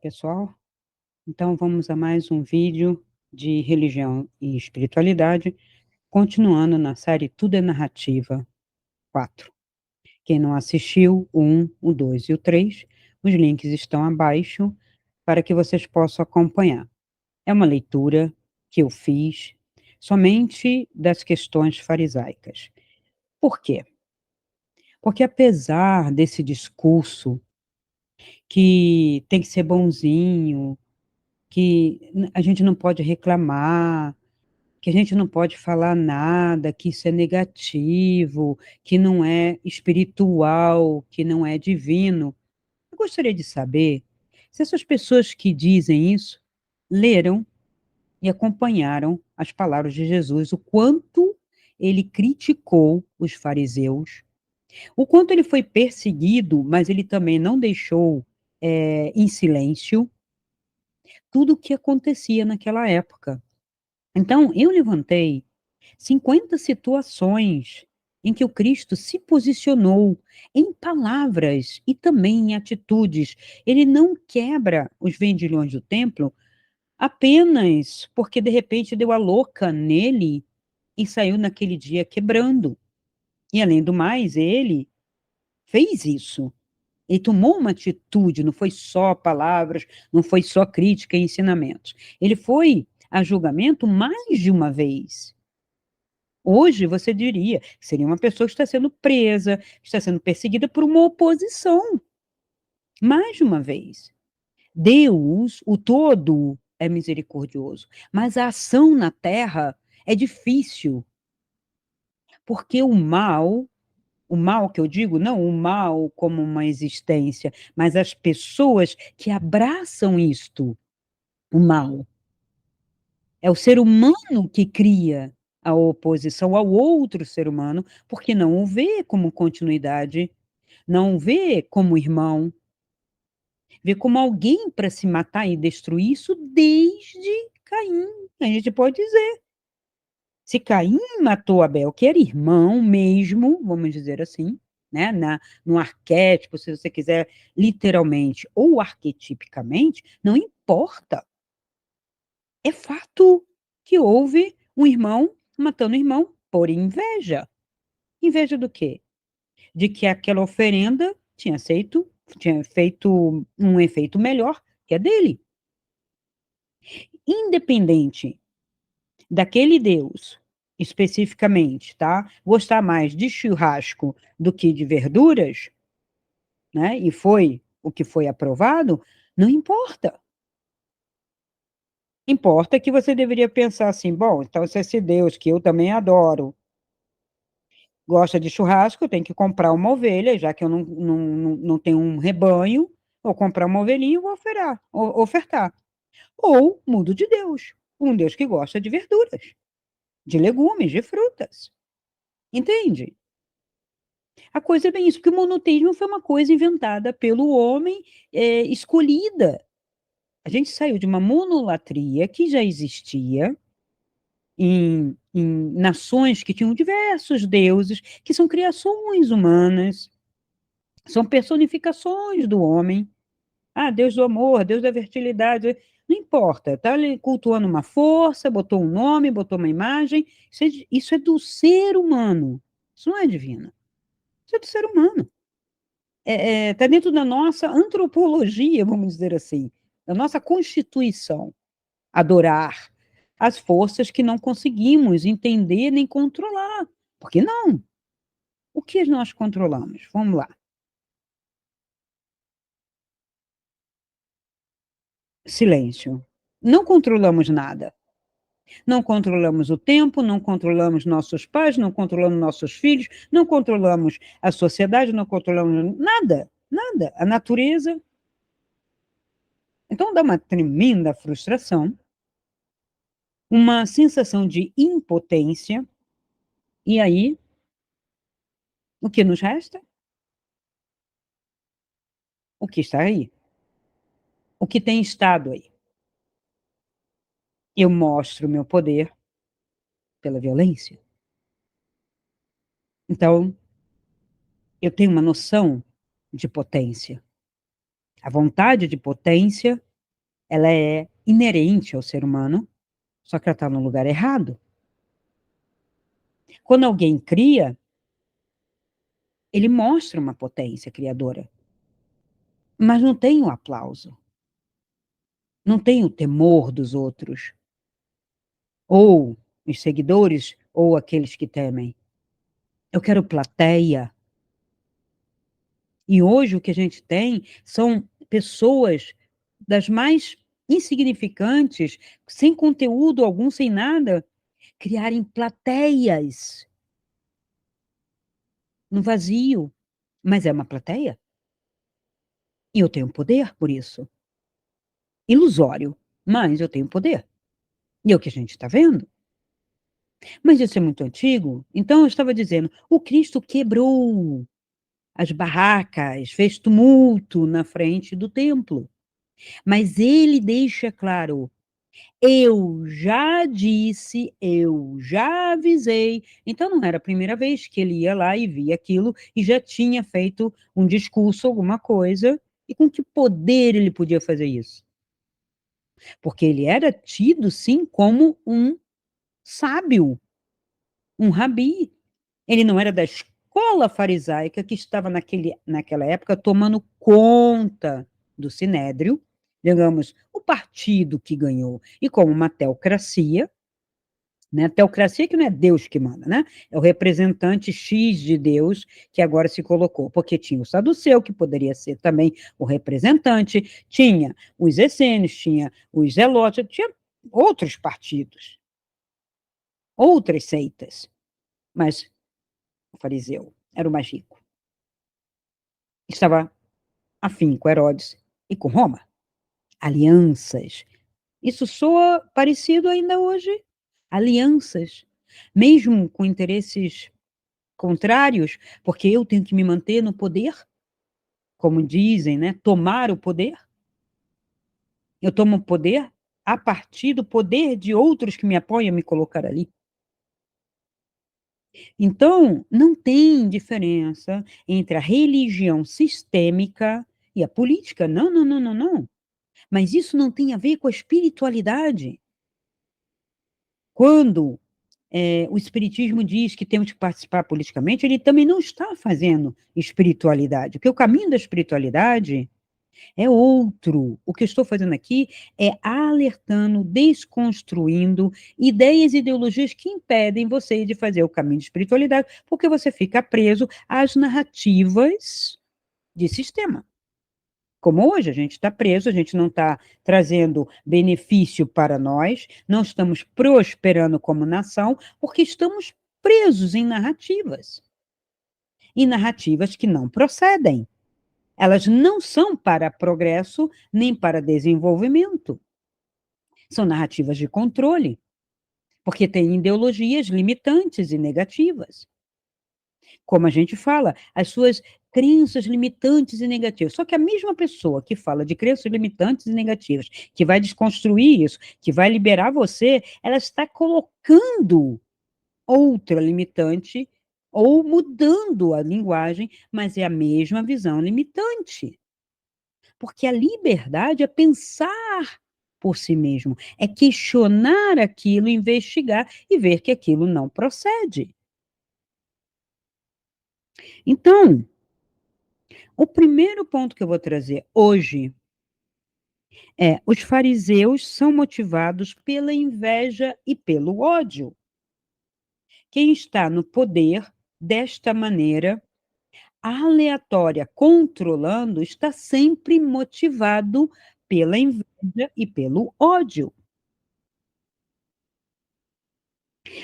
pessoal? Então vamos a mais um vídeo de religião e espiritualidade, continuando na série Tudo é Narrativa 4. Quem não assistiu, o 1, o 2 e o 3, os links estão abaixo para que vocês possam acompanhar. É uma leitura que eu fiz somente das questões farisaicas. Por quê? Porque apesar desse discurso que tem que ser bonzinho, que a gente não pode reclamar, que a gente não pode falar nada, que isso é negativo, que não é espiritual, que não é divino. Eu gostaria de saber se essas pessoas que dizem isso leram e acompanharam as palavras de Jesus, o quanto ele criticou os fariseus, o quanto ele foi perseguido, mas ele também não deixou em silêncio tudo o que acontecia naquela época. Então, eu levantei 50 situações em que o Cristo se posicionou em palavras e também em atitudes. Ele não quebra os vendilhões do templo apenas porque de repente deu a louca nele e saiu naquele dia quebrando. E além do mais, ele fez isso. Ele tomou uma atitude, não foi só palavras, não foi só crítica e ensinamentos. Ele foi a julgamento mais de uma vez. Hoje você diria que seria uma pessoa que está sendo presa, está sendo perseguida por uma oposição, mais de uma vez. Deus, o todo, é misericordioso, mas a ação na terra é difícil, porque o mal que eu digo, não o mal como uma existência, mas as pessoas que abraçam isto, o mal. É o ser humano que cria a oposição ao outro ser humano, porque não o vê como continuidade, não o vê como irmão, vê como alguém para se matar e destruir isso desde Caim. A gente pode dizer. Se Caim matou Abel, que era irmão mesmo, vamos dizer assim, né, no arquétipo, se você quiser literalmente ou arquetipicamente, não importa. É fato que houve um irmão matando o irmão por inveja. Inveja do quê? De que aquela oferenda tinha feito um efeito melhor que a dele. Independente daquele Deus, especificamente, tá? Gostar mais de churrasco do que de verduras, né? E foi o que foi aprovado, não importa. Importa que você deveria pensar assim, bom, então se esse Deus que eu também adoro gosta de churrasco, eu tenho que comprar uma ovelha, já que eu não tenho um rebanho, vou comprar uma ovelhinha e vou ofertar. Ou mudo de Deus, um Deus que gosta de verduras, de legumes, de frutas. Entende? A coisa é bem isso, porque o monoteísmo foi uma coisa inventada pelo homem, escolhida. A gente saiu de uma monolatria que já existia em nações que tinham diversos deuses, que são criações humanas, são personificações do homem. Ah, Deus do amor, Deus da fertilidade, não importa, está ali cultuando uma força, botou um nome, botou uma imagem, isso é do ser humano, isso não é divino, isso é do ser humano. Está dentro da nossa antropologia, vamos dizer assim, da nossa constituição, adorar as forças que não conseguimos entender nem controlar. Porque não? O que nós controlamos? Vamos lá. Silêncio. Não controlamos nada. Não controlamos o tempo, não controlamos nossos pais, não controlamos nossos filhos, não controlamos a sociedade, não controlamos nada, nada. A natureza. Então dá uma tremenda frustração, uma sensação de impotência, e aí, o que nos resta? O que está aí? O que tem estado aí? Eu mostro o meu poder pela violência. Então, eu tenho uma noção de potência. A vontade de potência ela é inerente ao ser humano, só que ela está no lugar errado. Quando alguém cria, ele mostra uma potência criadora, mas não tem o aplauso, não tem o temor dos outros, ou os seguidores, ou aqueles que temem. Eu quero plateia. E hoje o que a gente tem são pessoas das mais insignificantes, sem conteúdo algum, sem nada, criarem plateias no vazio. Mas é uma plateia. E eu tenho poder por isso. Ilusório, mas eu tenho poder. E é o que a gente está vendo. Mas isso é muito antigo. Então eu estava dizendo, o Cristo quebrou as barracas, fez tumulto na frente do templo. Mas ele deixa claro: eu já disse, eu já avisei. Então não era a primeira vez que ele ia lá e via aquilo e já tinha feito um discurso, alguma coisa. E com que poder ele podia fazer isso? Porque ele era tido, sim, como um sábio, um rabi. Ele não era da escola farisaica que estava naquela época tomando conta do sinédrio, digamos, o partido que ganhou. E como uma teocracia, né? Teocracia que não é Deus que manda, né? É o representante X de Deus que agora se colocou, porque tinha o saduceu, que poderia ser também o representante, tinha os essênios, tinha os zelotes, tinha outros partidos, outras seitas, mas o fariseu era o mais rico. Estava afim com Herodes e com Roma. Alianças. Isso soa parecido ainda hoje. Alianças. Mesmo com interesses contrários, porque eu tenho que me manter no poder, como dizem, né? Tomar o poder. Eu tomo o poder a partir do poder de outros que me apoiam a me colocar ali. Então, não tem diferença entre a religião sistêmica e a política. Não, não, não, não, não. Mas isso não tem a ver com a espiritualidade. Quando o Espiritismo diz que temos que participar politicamente, ele também não está fazendo espiritualidade, porque o caminho da espiritualidade é outro. O que eu estou fazendo aqui é alertando, desconstruindo ideias e ideologias que impedem você de fazer o caminho de espiritualidade, porque você fica preso às narrativas de sistema. Como hoje, a gente está preso, a gente não está trazendo benefício para nós, não estamos prosperando como nação, porque estamos presos em narrativas que não procedem. Elas não são para progresso nem para desenvolvimento. São narrativas de controle, porque têm ideologias limitantes e negativas. Como a gente fala, as suas crenças limitantes e negativas. Só que a mesma pessoa que fala de crenças limitantes e negativas, que vai desconstruir isso, que vai liberar você, ela está colocando outra limitante ou mudando a linguagem, mas é a mesma visão limitante. Porque a liberdade é pensar por si mesmo, é questionar aquilo, investigar e ver que aquilo não procede. Então, o primeiro ponto que eu vou trazer hoje é: os fariseus são motivados pela inveja e pelo ódio. Quem está no poder desta maneira aleatória, controlando, está sempre motivado pela inveja e pelo ódio.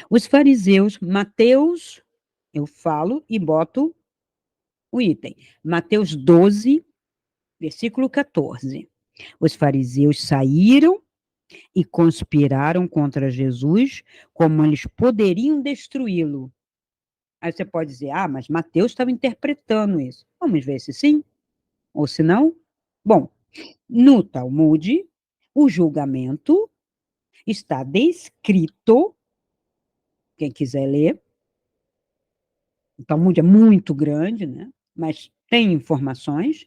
Os fariseus, Mateus, eu falo e boto o item, Mateus 12, versículo 14. Os fariseus saíram e conspiraram contra Jesus, como eles poderiam destruí-lo. Aí você pode dizer, ah, mas Mateus estava interpretando isso. Vamos ver se sim ou se não. Bom, no Talmud, o julgamento está descrito, quem quiser ler, o Talmud é muito grande, né? Mas tem informações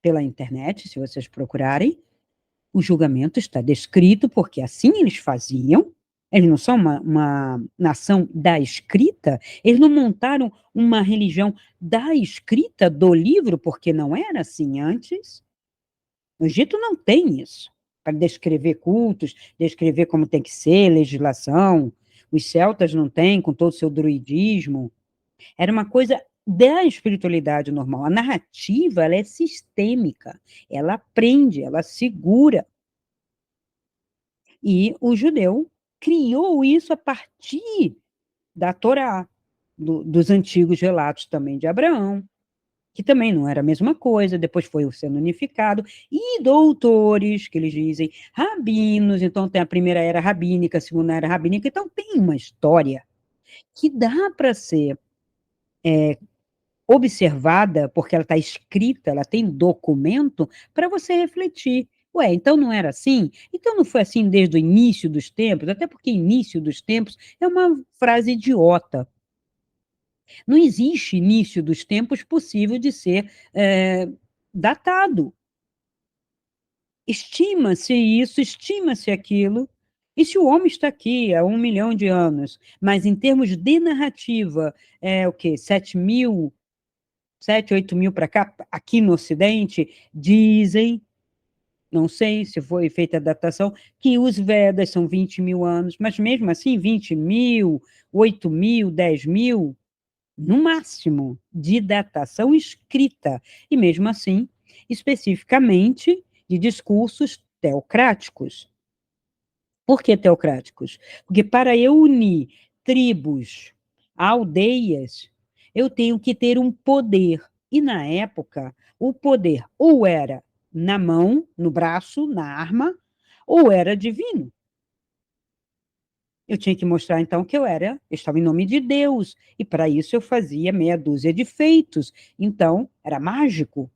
pela internet, se vocês procurarem. O julgamento está descrito porque assim eles faziam. Eles não são uma nação da escrita, eles não montaram uma religião da escrita, do livro, porque não era assim antes. O Egito não tem isso, para descrever cultos, descrever como tem que ser, legislação. Os celtas não têm, com todo o seu druidismo. Era uma coisa da espiritualidade normal. A narrativa, ela é sistêmica, ela aprende, ela segura. E o judeu criou isso a partir da Torá, dos antigos relatos também de Abraão, que também não era a mesma coisa, depois foi sendo unificado, e doutores, que eles dizem, rabinos, então tem a primeira era rabínica, a segunda era rabínica, então tem uma história que dá para ser observada, porque ela está escrita, ela tem documento, para você refletir. Ué, então não era assim? Então não foi assim desde o início dos tempos? Até porque início dos tempos é uma frase idiota. Não existe início dos tempos possível de ser datado. Estima-se isso, estima-se aquilo, e se o homem está aqui há 1 milhão de anos, mas em termos de narrativa, o quê? 7.000, 7, 8.000 para cá, aqui no Ocidente, dizem, não sei se foi feita a datação, que os Vedas são 20.000 anos, mas mesmo assim, 20.000, 8.000, 10.000, no máximo, de datação escrita, e mesmo assim, especificamente, de discursos teocráticos. Por que teocráticos? Porque para eu unir tribos, aldeias, eu tenho que ter um poder. E na época, o poder ou era na mão, no braço, na arma, ou era divino. Eu tinha que mostrar, então, que eu estava em nome de Deus, e para isso eu fazia meia dúzia de feitos. Então, era mágico,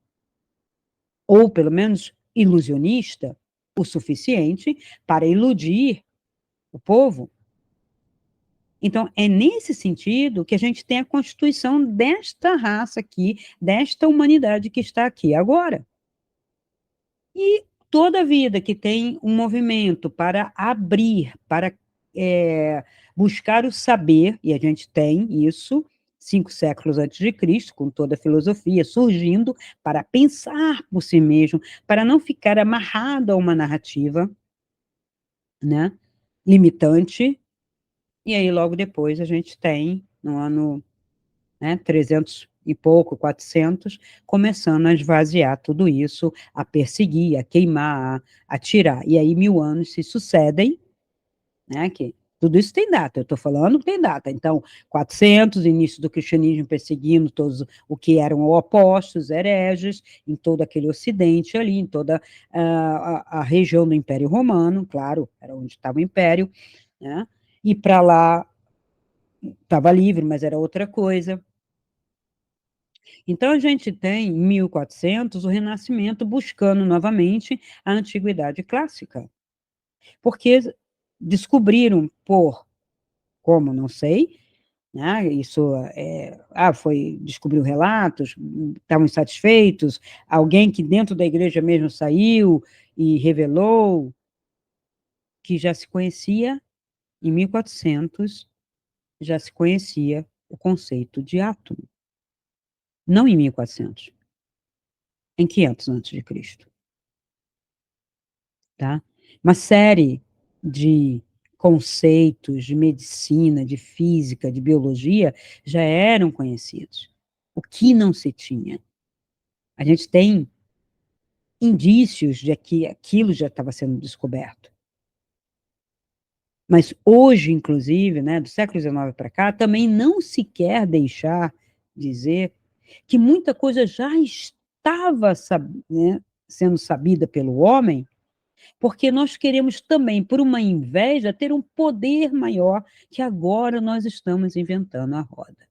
ou pelo menos ilusionista, o suficiente para iludir o povo. Então, é nesse sentido que a gente tem a constituição desta raça aqui, desta humanidade que está aqui agora. E toda vida que tem um movimento para abrir, para buscar o saber, e a gente tem isso 5 séculos antes de Cristo, com toda a filosofia surgindo para pensar por si mesmo, para não ficar amarrado a uma narrativa, né, limitante. E aí, logo depois, a gente tem, no ano 300 e pouco, 400, começando a esvaziar tudo isso, a perseguir, a queimar, a tirar. E aí 1000 anos se sucedem, né, que tudo isso tem data, eu estou falando que tem data. Então, 400, início do cristianismo perseguindo todos o que eram opostos, hereges, em todo aquele ocidente ali, em toda a região do Império Romano, claro, era onde estava o Império, né, e para lá estava livre, mas era outra coisa. Então, a gente tem, em 1400, o Renascimento buscando novamente a Antiguidade Clássica, porque descobriram como, não sei, né, isso descobriu relatos, estavam insatisfeitos, alguém que dentro da igreja mesmo saiu e revelou que já se conhecia, em 1400, já se conhecia o conceito de átomo. Não em 1400, em 500 antes de Cristo. Tá? Uma série de conceitos de medicina, de física, de biologia, já eram conhecidos. O que não se tinha? A gente tem indícios de que aquilo já estava sendo descoberto. Mas hoje, inclusive, né, do século XIX para cá, também não se quer deixar dizer que muita coisa já estava sendo sabida pelo homem, porque nós queremos também, por uma inveja, ter um poder maior, que agora nós estamos inventando a roda.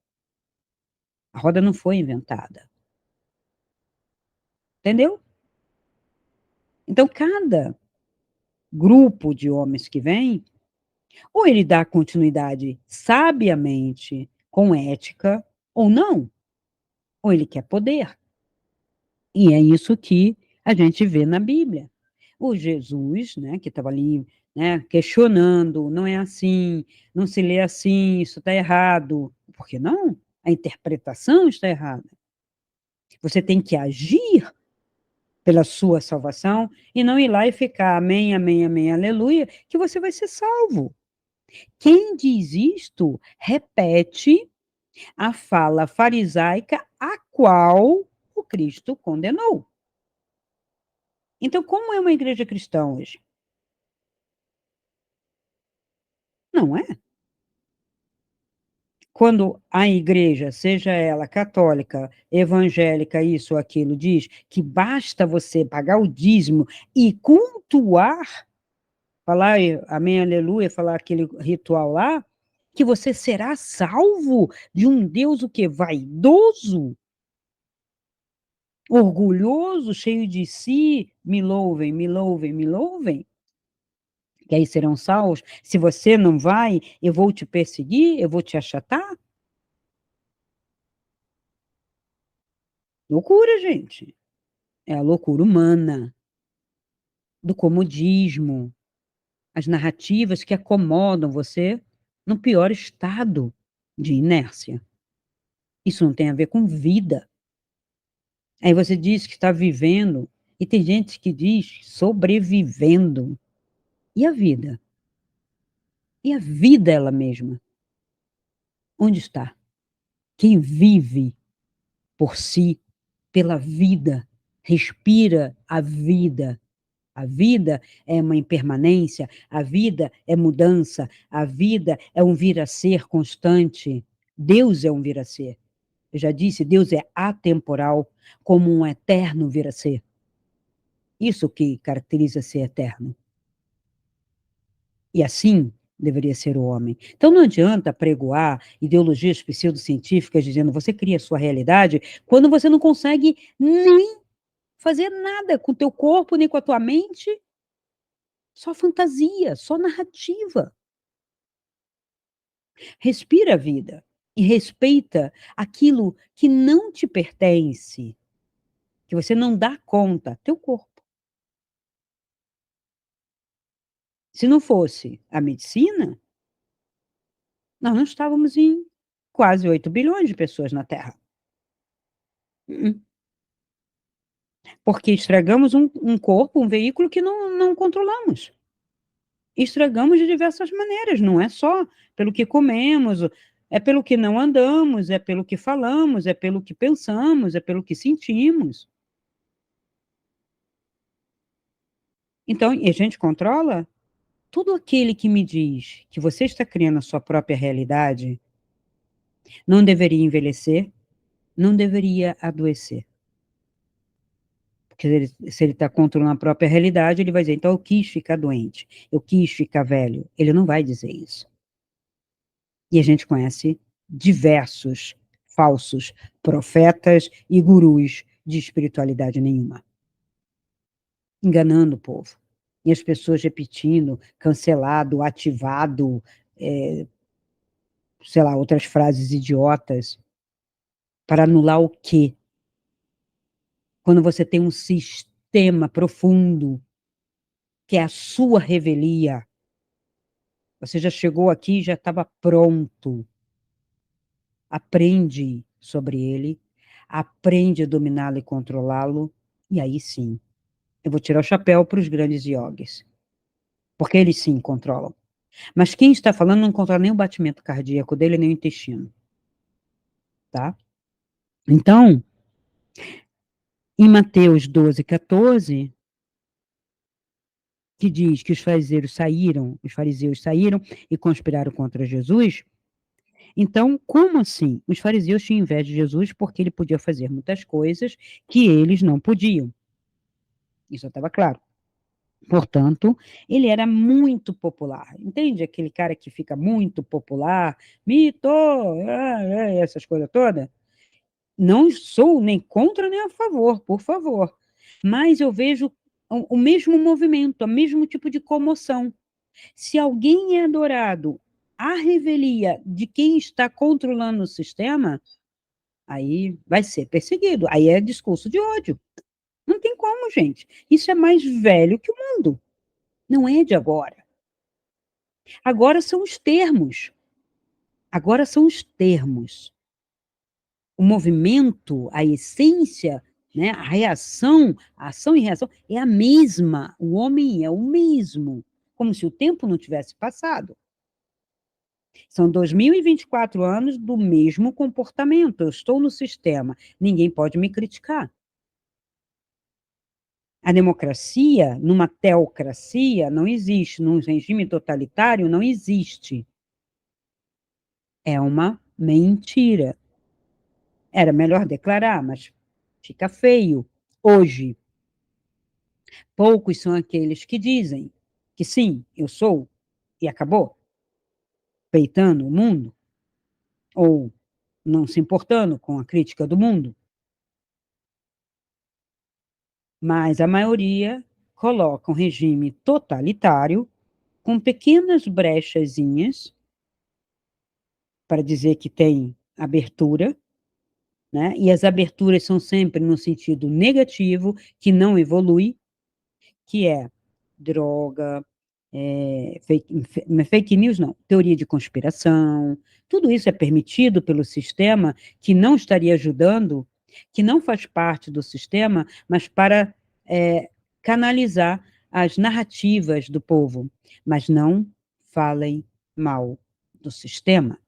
A roda não foi inventada. Entendeu? Então, cada grupo de homens que vem, ou ele dá continuidade sabiamente, com ética, ou não, ou ele quer poder. E é isso que a gente vê na Bíblia. o Jesus, né, que estava ali, né, questionando, não é assim, não se lê assim, isso está errado. Por que não? A interpretação está errada. Você tem que agir pela sua salvação e não ir lá e ficar amém, amém, amém, aleluia, que você vai ser salvo. Quem diz isto repete a fala farisaica a qual o Cristo condenou. Então, como é uma igreja cristã hoje? Não é? Quando a igreja, seja ela católica, evangélica, isso ou aquilo, diz que basta você pagar o dízimo e cultuar, falar amém, aleluia, falar aquele ritual lá, que você será salvo de um Deus o quê? Vaidoso, orgulhoso, cheio de si, me louvem, me louvem, me louvem, que aí serão salvos. Se você não vai, eu vou te perseguir, eu vou te achatar. Loucura, gente. É a loucura humana, do comodismo, as narrativas que acomodam você no pior estado de inércia. Isso não tem a ver com vida. Aí você diz que está vivendo, e tem gente que diz sobrevivendo. E a vida? E a vida ela mesma? Onde está? Quem vive por si, pela vida, respira a vida. A vida é uma impermanência, a vida é mudança, a vida é um vir a ser constante. Deus é um vir a ser. Eu já disse, Deus é atemporal, como um eterno vir a ser. Isso que caracteriza ser eterno. E assim deveria ser o homem. Então não adianta pregoar ideologias pseudocientíficas dizendo você cria a sua realidade quando você não consegue nem fazer nada com o teu corpo, nem com a tua mente, só fantasia, só narrativa. Respira a vida e respeita aquilo que não te pertence, que você não dá conta, teu corpo. Se não fosse a medicina, nós não estávamos em quase 8 bilhões de pessoas na Terra. Uh-uh. Porque estragamos um corpo, um veículo que não controlamos. Estragamos de diversas maneiras, não é só pelo que comemos, é pelo que não andamos, é pelo que falamos, é pelo que pensamos, é pelo que sentimos. Então, e a gente controla tudo aquele que me diz que você está criando a sua própria realidade, não deveria envelhecer, não deveria adoecer. Porque se ele está controlando a própria realidade, ele vai dizer, então eu quis ficar doente, eu quis ficar velho. Ele não vai dizer isso. E a gente conhece diversos falsos profetas e gurus de espiritualidade nenhuma, enganando o povo. E as pessoas repetindo, cancelado, ativado, sei lá, outras frases idiotas, para anular o quê? Quando você tem um sistema profundo, que é a sua revelia, você já chegou aqui e já estava pronto. Aprende sobre ele, aprende a dominá-lo e controlá-lo, e aí sim, eu vou tirar o chapéu para os grandes yogis, porque eles sim controlam. Mas quem está falando não controla nem o batimento cardíaco dele, nem o intestino, tá? Então, em Mateus 12, 14, que diz que os fariseus saíram e conspiraram contra Jesus, então, como assim? Os fariseus tinham inveja de Jesus porque ele podia fazer muitas coisas que eles não podiam. Isso estava claro. Portanto, ele era muito popular. Entende aquele cara que fica muito popular? Mito, essas coisas todas? Não sou nem contra nem a favor, por favor. Mas eu vejo o mesmo movimento, o mesmo tipo de comoção. Se alguém é adorado à revelia de quem está controlando o sistema, aí vai ser perseguido. Aí é discurso de ódio. Não tem como, gente. Isso é mais velho que o mundo. Não é de agora. Agora são os termos. Agora são os termos. O movimento, a essência, né, a reação, a ação e reação é a mesma. O homem é o mesmo. Como se o tempo não tivesse passado. São 2024 anos do mesmo comportamento. Eu estou no sistema. Ninguém pode me criticar. A democracia, numa teocracia, não existe. Num regime totalitário, não existe. É uma mentira. Era melhor declarar, mas fica feio. Hoje, poucos são aqueles que dizem que sim, eu sou, e acabou, peitando o mundo, ou não se importando com a crítica do mundo. Mas a maioria coloca um regime totalitário com pequenas brechazinhas para dizer que tem abertura, né? E as aberturas são sempre no sentido negativo, que não evolui, que é droga, fake news não, teoria de conspiração, tudo isso é permitido pelo sistema que não estaria ajudando, que não faz parte do sistema, mas para canalizar as narrativas do povo, mas não falem mal do sistema.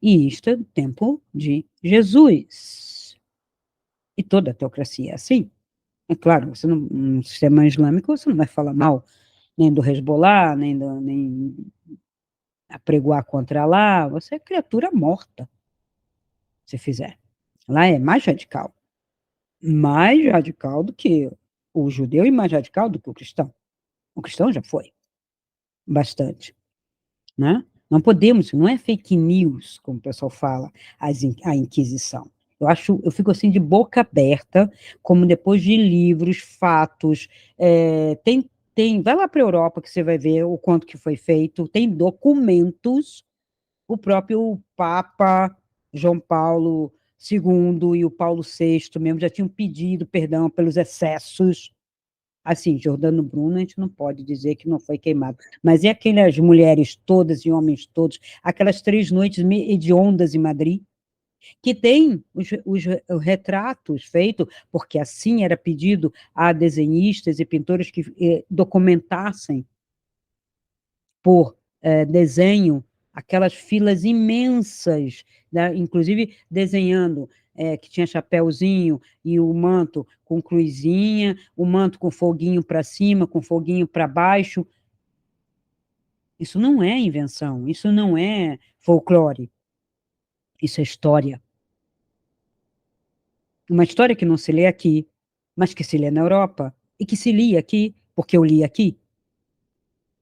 E isto é do tempo de Jesus. E toda a teocracia é assim. É claro, você não, no sistema islâmico você não vai falar mal nem do Hezbollah, nem apregoar contra lá, você é criatura morta, se fizer. Lá é mais radical do que o judeu e mais radical do que o cristão. O cristão já foi bastante, né? Não podemos, não é fake news, como o pessoal fala, a Inquisição. Eu fico assim de boca aberta, como depois de livros, fatos, vai lá para a Europa que você vai ver o quanto que foi feito, tem documentos, o próprio Papa João Paulo II e o Paulo VI mesmo já tinham pedido perdão pelos excessos. Assim, Jordano Bruno, a gente não pode dizer que não foi queimado. Mas e aquelas mulheres todas e homens todos, aquelas 3 noites hediondas em Madrid, que tem os retratos feitos, porque assim era pedido a desenhistas e pintores que documentassem por desenho aquelas filas imensas, né? Inclusive desenhando que tinha chapéuzinho e o manto com cruzinha, o manto com foguinho para cima, com foguinho para baixo. Isso não é invenção, isso não é folclore, isso é história. Uma história que não se lê aqui, mas que se lê na Europa e que se lia aqui, porque eu li aqui.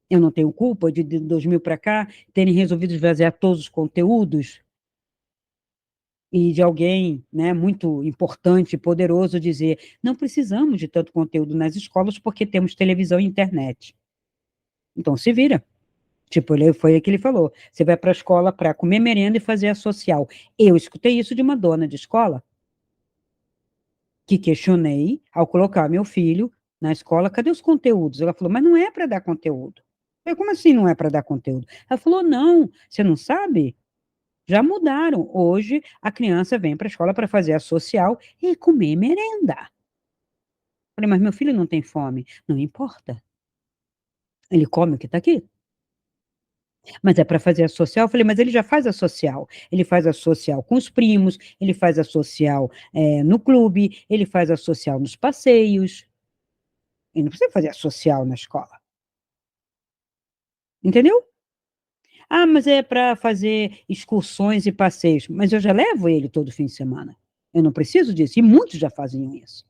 Eu não tenho culpa de 2000 para cá terem resolvido esvaziar todos os conteúdos e de alguém, né, muito importante, poderoso, dizer: não precisamos de tanto conteúdo nas escolas porque temos televisão e internet. Então se vira. Tipo, foi o que ele falou. Você vai para a escola para comer merenda e fazer a social. Eu escutei isso de uma dona de escola, que questionei ao colocar meu filho na escola, cadê os conteúdos? Ela falou, mas não é para dar conteúdo. Eu falei, como assim não é para dar conteúdo? Ela falou, não, você não sabe? Já mudaram. Hoje, a criança vem para a escola para fazer a social e comer merenda. Falei, mas meu filho não tem fome. Não importa. Ele come o que está aqui. Mas é para fazer a social. Eu falei, mas ele já faz a social. Ele faz a social com os primos, ele faz a social no clube, ele faz a social nos passeios. Ele não precisa fazer a social na escola. Entendeu? Ah, mas é para fazer excursões e passeios. Mas eu já levo ele todo fim de semana. Eu não preciso disso. E muitos já fazem isso.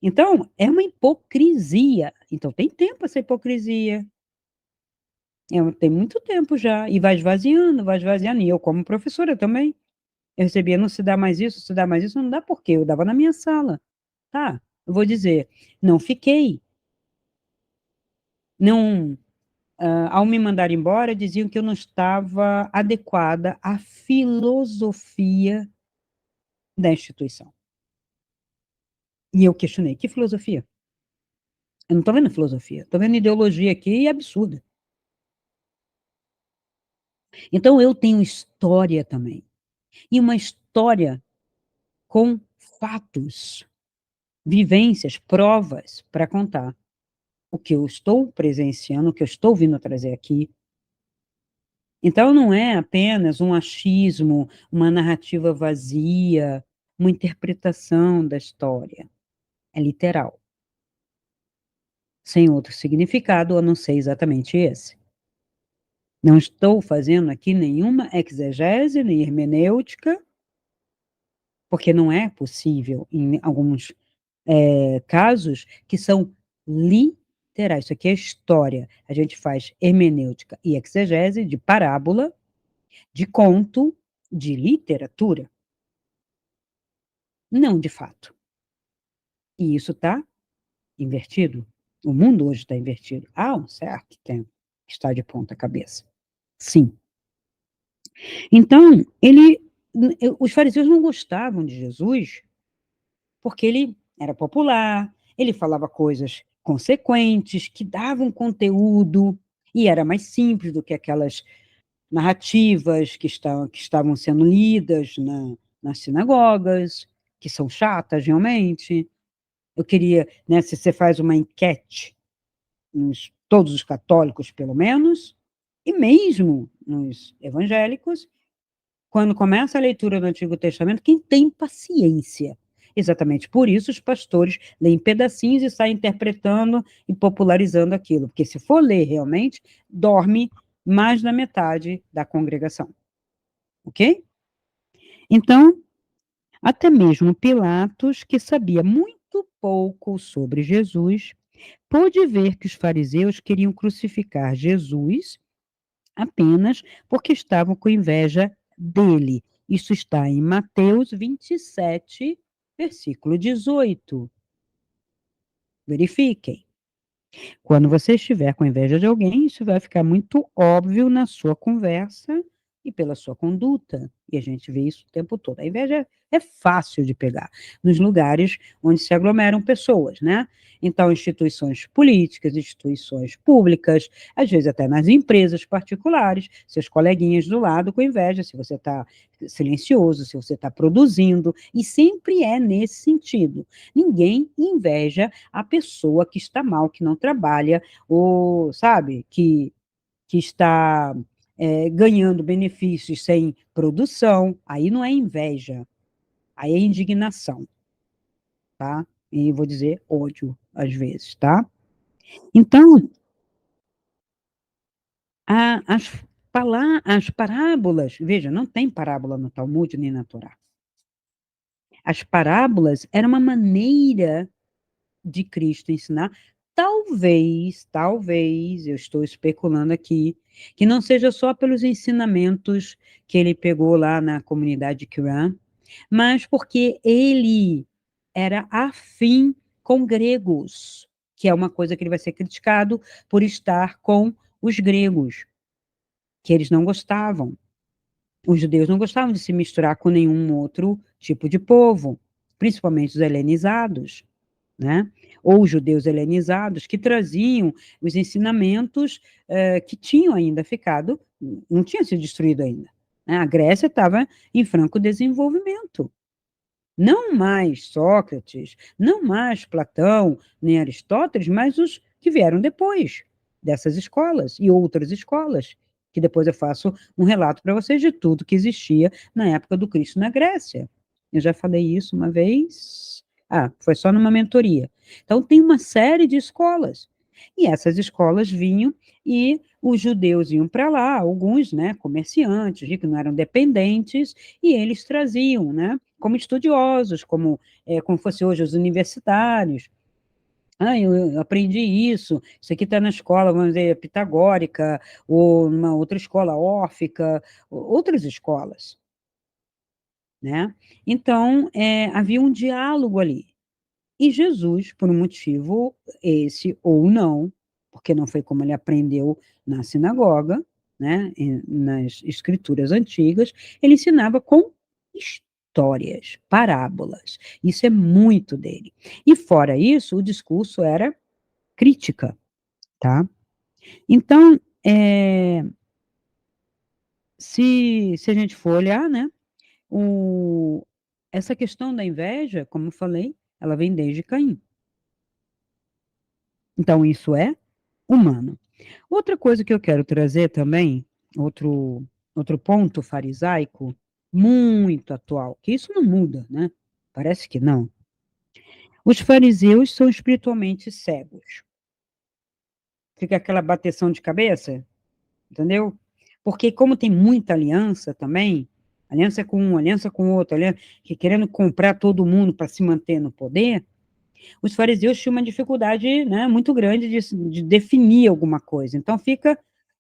Então, é uma hipocrisia. Então, tem tempo essa hipocrisia. Tem muito tempo já. E vai esvaziando, vai esvaziando. E eu, como professora também, eu recebia, não se dá mais isso, se dá mais isso, não dá por quê? Eu dava na minha sala. Tá, eu vou dizer, não fiquei. Não, ao me mandar embora, diziam que eu não estava adequada à filosofia da instituição. E eu questionei, que filosofia? Eu não estou vendo filosofia, estou vendo ideologia aqui e absurda. Então eu tenho história também. E uma história com fatos, vivências, provas para contar. O que eu estou presenciando, o que eu estou vindo trazer aqui. Então não é apenas um achismo, uma narrativa vazia, uma interpretação da história. É literal. Sem outro significado, a não ser exatamente esse. Não estou fazendo aqui nenhuma exegese, nem hermenêutica, porque não é possível, em alguns casos, que são literais. Isso aqui é história. A gente faz hermenêutica e exegese de parábola, de conto, de literatura, não de fato. E isso está invertido. O mundo hoje está invertido. Há um certo tempo que está de ponta cabeça. Sim. Então, os fariseus não gostavam de Jesus porque ele era popular, ele falava coisas consequentes, que davam conteúdo, e era mais simples do que aquelas narrativas que estavam sendo lidas nas sinagogas, que são chatas realmente. Eu queria, né, se você faz uma enquete, todos os católicos, pelo menos, e mesmo nos evangélicos, quando começa a leitura do Antigo Testamento, quem tem paciência. Exatamente por isso os pastores leem pedacinhos e saem interpretando e popularizando aquilo, porque se for ler realmente, dorme mais da metade da congregação. Ok? Então, até mesmo Pilatos, que sabia muito pouco sobre Jesus, pôde ver que os fariseus queriam crucificar Jesus apenas porque estavam com inveja dele. Isso está em Mateus 27, versículo 18. Verifiquem. Quando você estiver com inveja de alguém, isso vai ficar muito óbvio na sua conversa e pela sua conduta. E a gente vê isso o tempo todo. A inveja é fácil de pegar nos lugares onde se aglomeram pessoas, né? Então, instituições políticas, instituições públicas, às vezes até nas empresas particulares, seus coleguinhas do lado com inveja, se você está silencioso, se você está produzindo, e sempre é nesse sentido. Ninguém inveja a pessoa que está mal, que não trabalha, ou, sabe, que está ganhando benefícios sem produção. Aí não é inveja, aí é indignação, tá? E vou dizer ódio, às vezes, tá? Então, as parábolas, veja, não tem parábola no Talmud nem na Torá. As parábolas eram uma maneira de Cristo ensinar, talvez, eu estou especulando aqui, que não seja só pelos ensinamentos que ele pegou lá na comunidade de Qumran, mas porque ele era afim com gregos, que é uma coisa que ele vai ser criticado por estar com os gregos, que eles não gostavam. Os judeus não gostavam de se misturar com nenhum outro tipo de povo, principalmente os helenizados, né? Ou os judeus helenizados, que traziam os ensinamentos que tinham ainda ficado, não tinha sido destruído ainda. Né? A Grécia estava em franco desenvolvimento. Não mais Sócrates, não mais Platão, nem Aristóteles, mas os que vieram depois dessas escolas e outras escolas, que depois eu faço um relato para vocês de tudo que existia na época do Cristo na Grécia. Eu já falei isso uma vez. Ah, foi só numa mentoria. Então, tem uma série de escolas. E essas escolas vinham e os judeus iam para lá, alguns, né, comerciantes, que não eram dependentes, e eles traziam, né, como estudiosos, como fosse hoje os universitários. Ah, eu aprendi isso aqui está na escola, vamos dizer, pitagórica, ou numa outra escola órfica, outras escolas, né? Então, havia um diálogo ali. E Jesus, por um motivo esse ou não, porque não foi como ele aprendeu na sinagoga, né, nas escrituras antigas, ele ensinava com histórias, parábolas. Isso é muito dele. E fora isso, o discurso era crítica, tá? Então, se a gente for olhar, né, essa questão da inveja, como eu falei, ela vem desde Caim. Então, isso é humano. Outra coisa que eu quero trazer também, outro ponto farisaico, muito atual, que isso não muda, né? Parece que não. Os fariseus são espiritualmente cegos. Fica aquela bateção de cabeça, entendeu? Porque como tem muita aliança também, aliança com um, aliança com outro, aliança, que querendo comprar todo mundo para se manter no poder, os fariseus tinham uma dificuldade, né, muito grande de definir alguma coisa. Então fica,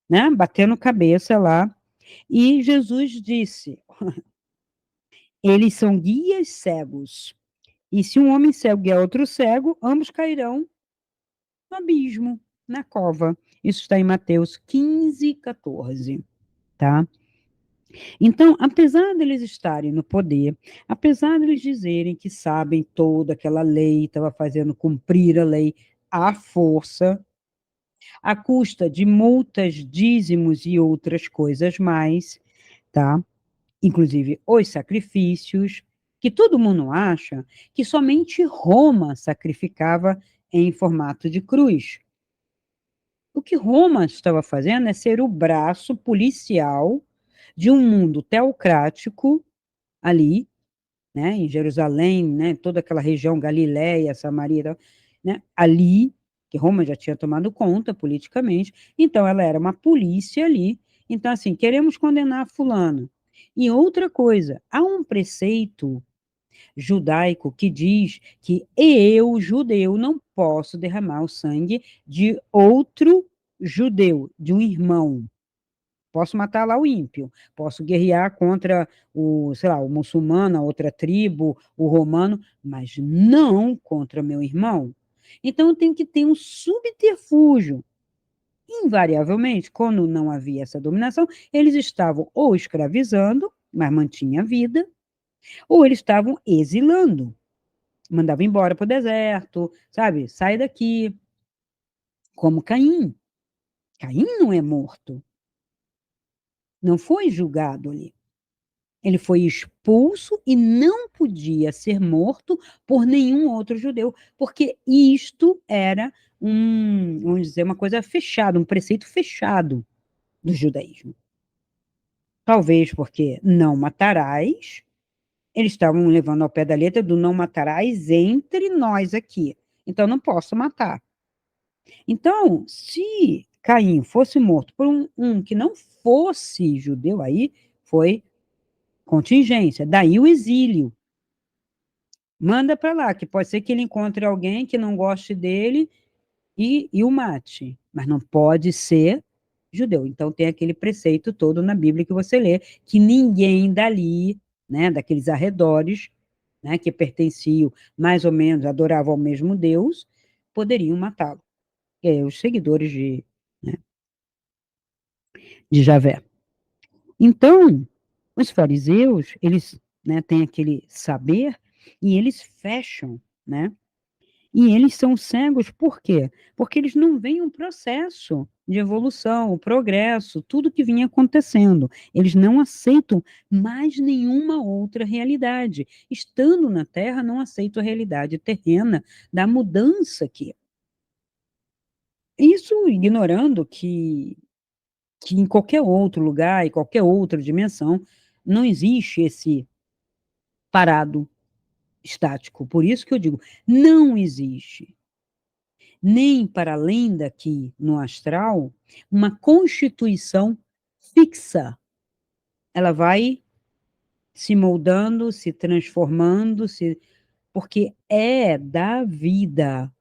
né, batendo cabeça lá. E Jesus disse: eles são guias cegos. E se um homem cego guiar outro cego, ambos cairão no abismo, na cova. Isso está em Mateus 15, 14. Tá? Então, apesar deles estarem no poder, apesar deles dizerem que sabem toda aquela lei, estava fazendo cumprir a lei à força, à custa de multas, dízimos e outras coisas mais, tá? Inclusive os sacrifícios, que todo mundo acha que somente Roma sacrificava em formato de cruz. O que Roma estava fazendo é ser o braço policial de um mundo teocrático ali, né, em Jerusalém, né, toda aquela região Galiléia, Samaria, né, ali, que Roma já tinha tomado conta politicamente, então ela era uma polícia ali. Então, assim, queremos condenar fulano. E outra coisa, há um preceito judaico que diz que eu, judeu, não posso derramar o sangue de outro judeu, de um irmão. Posso matar lá o ímpio, posso guerrear contra o, sei lá, o muçulmano, a outra tribo, o romano, mas não contra meu irmão. Então tem que ter um subterfúgio. Invariavelmente, quando não havia essa dominação, eles estavam ou escravizando, mas mantinha a vida, ou eles estavam exilando, mandavam embora para o deserto, sabe? Sai daqui, como Caim. Caim não é morto, não foi julgado ali. Ele foi expulso e não podia ser morto por nenhum outro judeu, porque isto era vamos dizer, uma coisa fechada, um preceito fechado do judaísmo. Talvez porque não matarás, eles estavam levando ao pé da letra do não matarás entre nós aqui. Então não posso matar. Então, se Caim fosse morto por um que não fosse judeu, aí foi contingência, daí o exílio. Manda para lá, que pode ser que ele encontre alguém que não goste dele e o mate, mas não pode ser judeu. Então tem aquele preceito todo na Bíblia que você lê, que ninguém dali, né, daqueles arredores, né, que pertenciam mais ou menos, adoravam ao mesmo Deus, poderiam matá-lo. Os seguidores né, de Javé. Então, os fariseus, eles, né, têm aquele saber e eles fecham, né? E eles são cegos por quê? Porque eles não veem um processo de evolução, o progresso, tudo que vinha acontecendo. Eles não aceitam mais nenhuma outra realidade. Estando na Terra, não aceitam a realidade terrena da mudança aqui. Isso ignorando que em qualquer outro lugar, em qualquer outra dimensão, não existe esse parado estático. Por isso que eu digo, não existe, nem para além daqui no astral, uma constituição fixa. Ela vai se moldando, se transformando, porque é da vida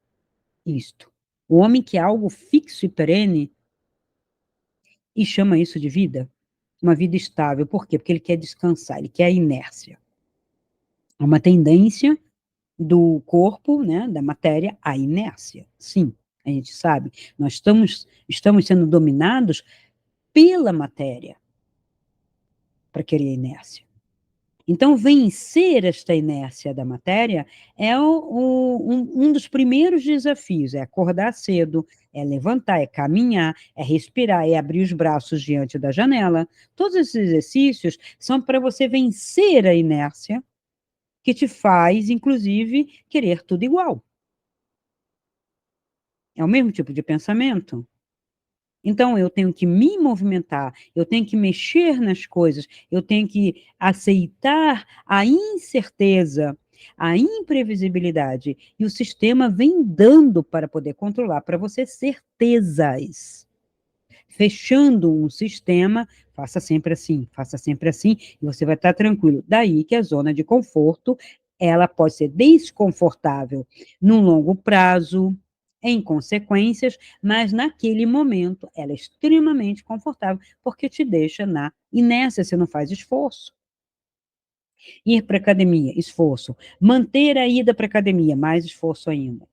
isto. O homem que é algo fixo e perene e chama isso de vida, uma vida estável. Por quê? Porque ele quer descansar, ele quer a inércia. É uma tendência do corpo, né, da matéria, à inércia. Sim, a gente sabe. Nós estamos sendo dominados pela matéria para querer a inércia. Então, vencer esta inércia da matéria é um dos primeiros desafios, é acordar cedo, é levantar, é caminhar, é respirar, é abrir os braços diante da janela. Todos esses exercícios são para você vencer a inércia que te faz, inclusive, querer tudo igual. É o mesmo tipo de pensamento. Então, eu tenho que me movimentar, eu tenho que mexer nas coisas, eu tenho que aceitar a incerteza, a imprevisibilidade. E o sistema vem dando para poder controlar para você certezas. Fechando um sistema, faça sempre assim, e você vai estar tranquilo. Daí que a zona de conforto, ela pode ser desconfortável no longo prazo, em consequências, mas naquele momento ela é extremamente confortável, porque te deixa na inércia, você não faz esforço. Ir para academia, esforço. Manter a ida para academia, mais esforço ainda.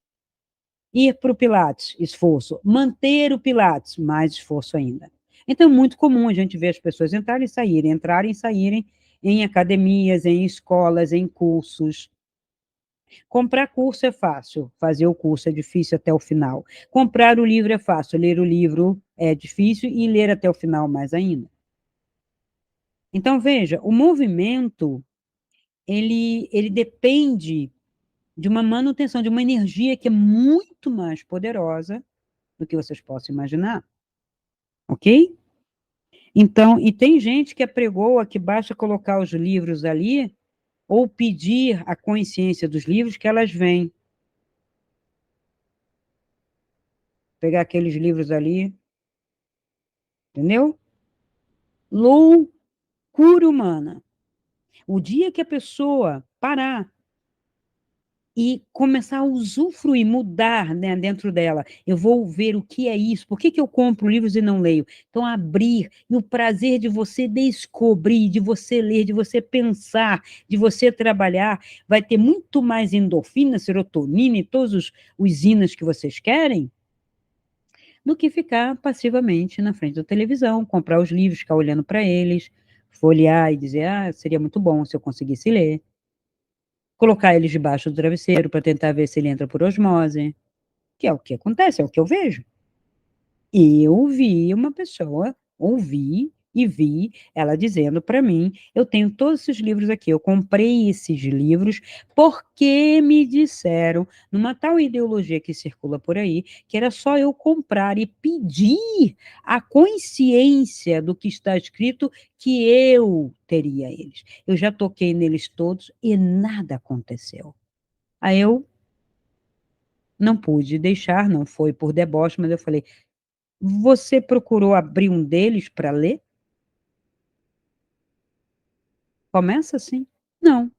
Ir para o Pilates, esforço. Manter o Pilates, mais esforço ainda. Então, é muito comum a gente ver as pessoas entrarem e saírem em academias, em escolas, em cursos. Comprar curso é fácil, fazer o curso é difícil até o final. Comprar o livro é fácil, ler o livro é difícil e ler até o final mais ainda. Então, veja, o movimento, ele depende de uma manutenção, de uma energia que é muito mais poderosa do que vocês possam imaginar, ok? Então, e tem gente que apregoa que basta colocar os livros ali ou pedir a consciência dos livros que elas vêm. Pegar aqueles livros ali, entendeu? Loucura humana. O dia que a pessoa parar e começar a usufruir, mudar, né, dentro dela. Eu vou ver o que é isso, por que que eu compro livros e não leio? Então, abrir, e o prazer de você descobrir, de você ler, de você pensar, de você trabalhar, vai ter muito mais endorfina, serotonina e todos os íons que vocês querem, do que ficar passivamente na frente da televisão, comprar os livros, ficar olhando para eles, folhear e dizer, ah, seria muito bom se eu conseguisse ler. Colocar eles debaixo do travesseiro para tentar ver se ele entra por osmose, que é o que acontece, é o que eu vejo. Eu vi uma pessoa, ouvi e vi ela dizendo para mim: eu tenho todos esses livros aqui, eu comprei esses livros porque me disseram, numa tal ideologia que circula por aí, que era só eu comprar e pedir a consciência do que está escrito que eu teria eles. Eu já toquei neles todos e nada aconteceu. Aí eu não pude deixar, não foi por deboche, mas eu falei: você procurou abrir um deles para ler? Começa assim. Não.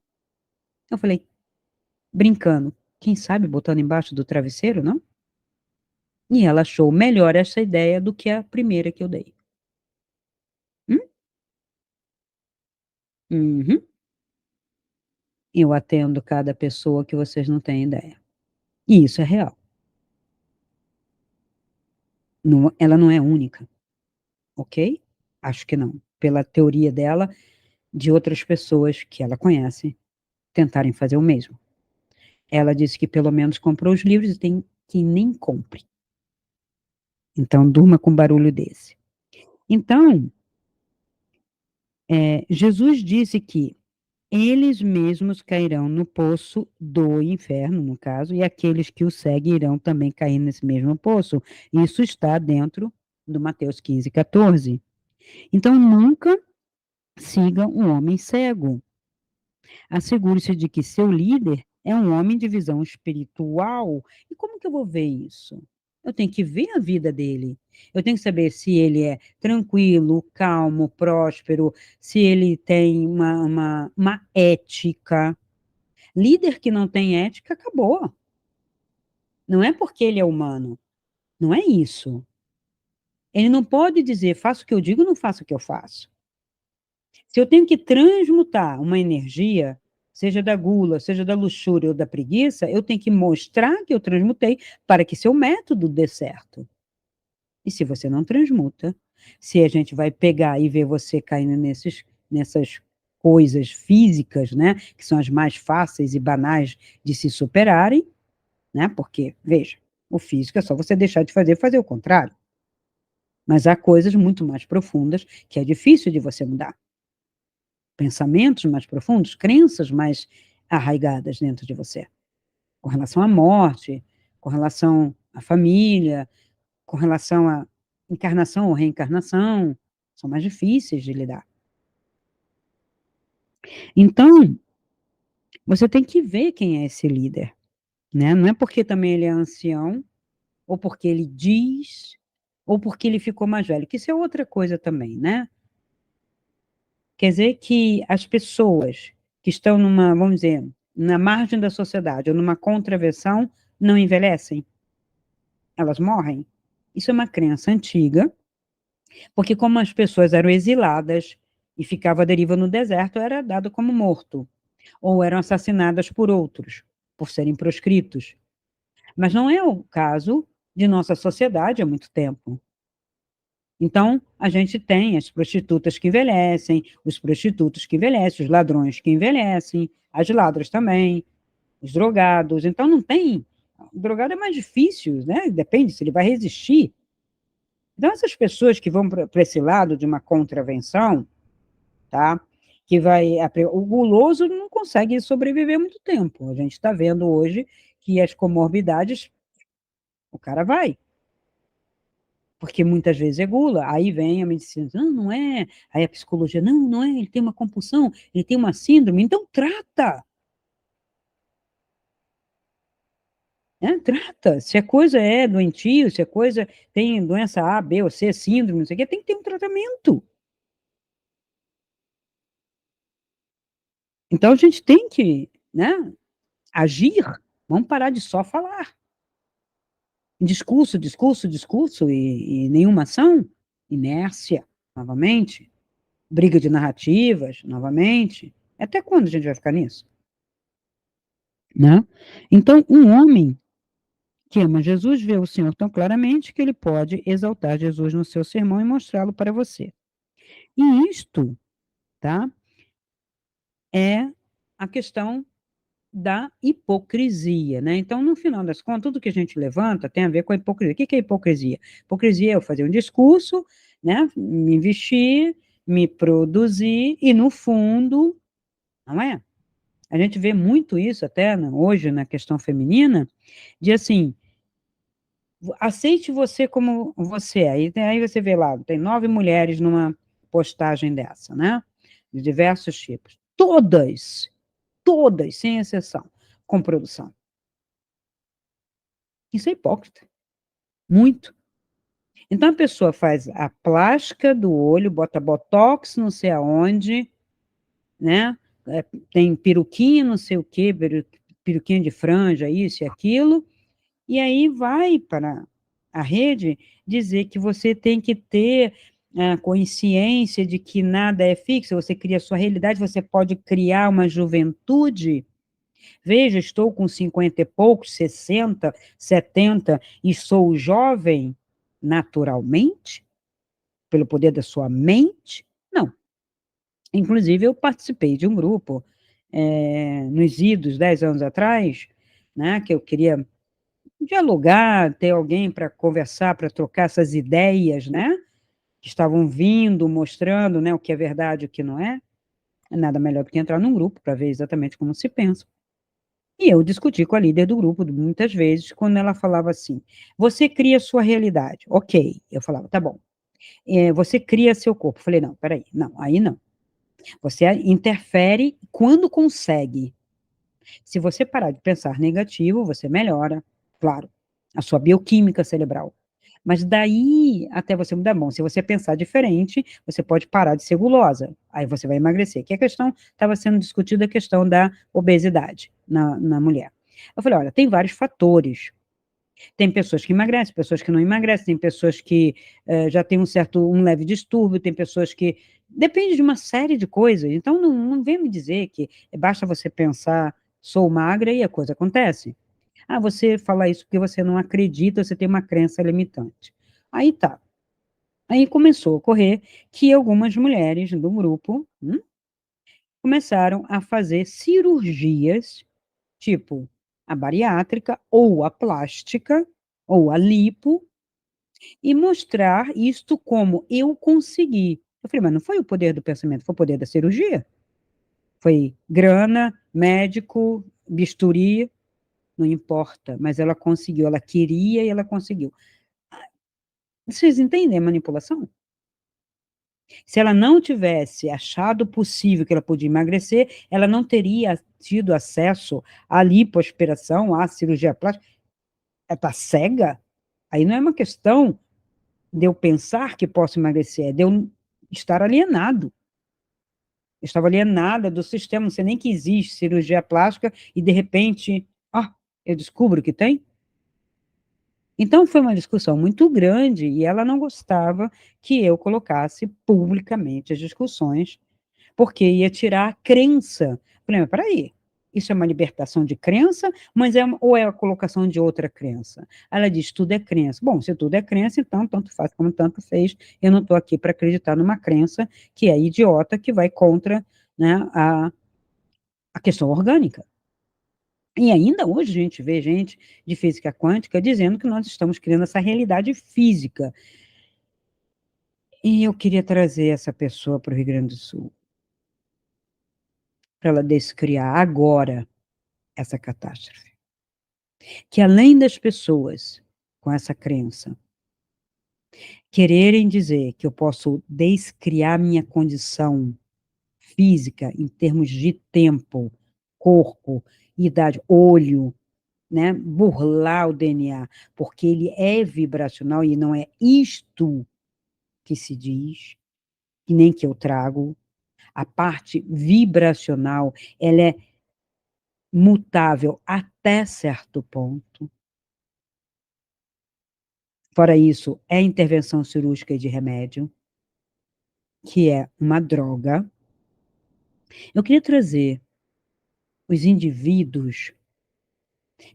Eu falei, brincando, quem sabe botando embaixo do travesseiro, não? E ela achou melhor essa ideia do que a primeira que eu dei. Hum? Uhum. Eu atendo cada pessoa que vocês não têm ideia. E isso é real. Ela não é única, ok? Acho que não. Pela teoria dela, de outras pessoas que ela conhece tentarem fazer o mesmo. Ela disse que pelo menos comprou os livros e tem quem nem compre. Então, durma com barulho desse. Então, Jesus disse que eles mesmos cairão no poço do inferno, no caso, e aqueles que o seguem irão também cair nesse mesmo poço. Isso está dentro do Mateus 15:14. Então, nunca siga um homem cego. Assegure-se de que seu líder é um homem de visão espiritual. E como que eu vou ver isso? Eu tenho que ver a vida dele. Eu tenho que saber se ele é tranquilo, calmo, próspero, se ele tem uma ética. Líder que não tem ética, acabou. Não é porque ele é humano. Não é isso. Ele não pode dizer, faço o que eu digo, não faço o que eu faço. Se eu tenho que transmutar uma energia, seja da gula, seja da luxúria ou da preguiça, eu tenho que mostrar que eu transmutei para que seu método dê certo. E se você não transmuta, se a gente vai pegar e ver você caindo nessas coisas físicas, né, que são as mais fáceis e banais de se superarem, né, porque, veja, o físico é só você deixar de fazer o contrário. Mas há coisas muito mais profundas que é difícil de você mudar. Pensamentos mais profundos, crenças mais arraigadas dentro de você, com relação à morte, com relação à família, com relação à encarnação ou reencarnação, são mais difíceis de lidar. Então, você tem que ver quem é esse líder, né? Não é porque também ele é ancião, ou porque ele diz, ou porque ele ficou mais velho, que isso é outra coisa também, né? Quer dizer que as pessoas que estão numa, vamos dizer, na margem da sociedade, ou numa contraversão, não envelhecem, elas morrem. Isso é uma crença antiga, porque como as pessoas eram exiladas e ficavam à deriva no deserto, era dado como morto, ou eram assassinadas por outros, por serem proscritos. Mas não é o caso de nossa sociedade há muito tempo. Então, a gente tem as prostitutas que envelhecem, os prostitutos que envelhecem, os ladrões que envelhecem, as ladras também, os drogados. Então, não tem. O drogado é mais difícil, né? Depende se ele vai resistir. Então, essas pessoas que vão para esse lado de uma contravenção, tá? Que vai. O guloso não consegue sobreviver muito tempo. A gente está vendo hoje que as comorbidades, o cara vai. Porque muitas vezes é gula, aí vem a medicina, não, não é, aí a psicologia, não, não é, ele tem uma compulsão, ele tem uma síndrome, então trata, né? Trata, se a coisa é doentio, se a coisa tem doença A, B ou C, síndrome, não sei o quê, tem que ter um tratamento. Então a gente tem que, né, agir, vamos parar de só falar. Discurso, discurso, discurso e nenhuma ação, inércia, novamente, briga de narrativas, novamente. Até quando a gente vai ficar nisso? Né? Então, um homem que ama Jesus vê o Senhor tão claramente que ele pode exaltar Jesus no seu sermão e mostrá-lo para você. E isto, tá, é a questão da hipocrisia, né? Então, no final das contas, tudo que a gente levanta tem a ver com a hipocrisia. O que é hipocrisia? Hipocrisia é eu fazer um discurso, né, me vestir, me produzir e, no fundo, não é? A gente vê muito isso até hoje na questão feminina, de assim, aceite você como você é. E aí você vê lá, tem 9 mulheres numa postagem dessa, né? De diversos tipos. Todas, sem exceção, com produção. Isso é hipócrita. Muito. Então a pessoa faz a plástica do olho, bota botox, não sei aonde, né? Tem peruquinha, não sei o quê, peruquinha de franja, isso e aquilo, e aí vai para a rede dizer que você tem que ter a consciência de que nada é fixo, você cria a sua realidade, você pode criar uma juventude. Veja, estou com 50 e poucos, 60, 70 e sou jovem naturalmente, pelo poder da sua mente? Não. Inclusive, eu participei de um grupo nos idos, 10 anos atrás, né, que eu queria dialogar, ter alguém para conversar, para trocar essas ideias, né? Que estavam vindo, mostrando, né, o que é verdade e o que não é. É nada melhor do que entrar num grupo para ver exatamente como se pensa. E eu discuti com a líder do grupo muitas vezes, quando ela falava assim: você cria sua realidade. Ok. Eu falava, tá bom. Você cria seu corpo. Eu falei, não, peraí, não, aí não. Você interfere quando consegue. Se você parar de pensar negativo, você melhora, claro, a sua bioquímica cerebral. Mas daí até você mudar, bom, se você pensar diferente, você pode parar de ser gulosa, aí você vai emagrecer. Que a questão estava sendo discutida a questão da obesidade na mulher. Eu falei, olha, tem vários fatores. Tem pessoas que emagrecem, pessoas que não emagrecem, tem pessoas que já têm um leve distúrbio, tem pessoas que. Depende de uma série de coisas. Então, não vem me dizer que basta você pensar, sou magra e a coisa acontece. Ah, você fala isso porque você não acredita, você tem uma crença limitante. Aí tá. Aí começou a ocorrer que algumas mulheres do grupo começaram a fazer cirurgias, tipo a bariátrica, ou a plástica, ou a lipo, e mostrar isto como eu consegui. Eu falei, mas não foi o poder do pensamento, foi o poder da cirurgia? Foi grana, médico, bisturi, não importa, mas ela conseguiu, ela queria e ela conseguiu. Vocês entendem a manipulação? Se ela não tivesse achado possível que ela podia emagrecer, ela não teria tido acesso à lipoaspiração, à cirurgia plástica. Ela está cega? Aí não é uma questão de eu pensar que posso emagrecer, é de eu estar alienado. Eu estava alienada do sistema, não sei nem que existe cirurgia plástica, e de repente, eu descubro que tem. Então foi uma discussão muito grande e ela não gostava que eu colocasse publicamente as discussões, porque ia tirar a crença. Falei, mas peraí, isso é uma libertação de crença, mas ou é a colocação de outra crença? Ela diz, tudo é crença. Bom, se tudo é crença, então tanto faz como tanto fez. Eu não estou aqui para acreditar numa crença que é idiota, que vai contra, né, a questão orgânica. E ainda hoje a gente vê gente de física quântica dizendo que nós estamos criando essa realidade física. E eu queria trazer essa pessoa para o Rio Grande do Sul, para ela descriar agora essa catástrofe. Que além das pessoas com essa crença quererem dizer que eu posso descriar minha condição física em termos de tempo, corpo, idade, olho, né, burlar o DNA, porque ele é vibracional e não é isto que se diz, e nem que eu trago. A parte vibracional, ela é mutável até certo ponto. Fora isso, é intervenção cirúrgica e de remédio, que é uma droga. Eu queria trazer os indivíduos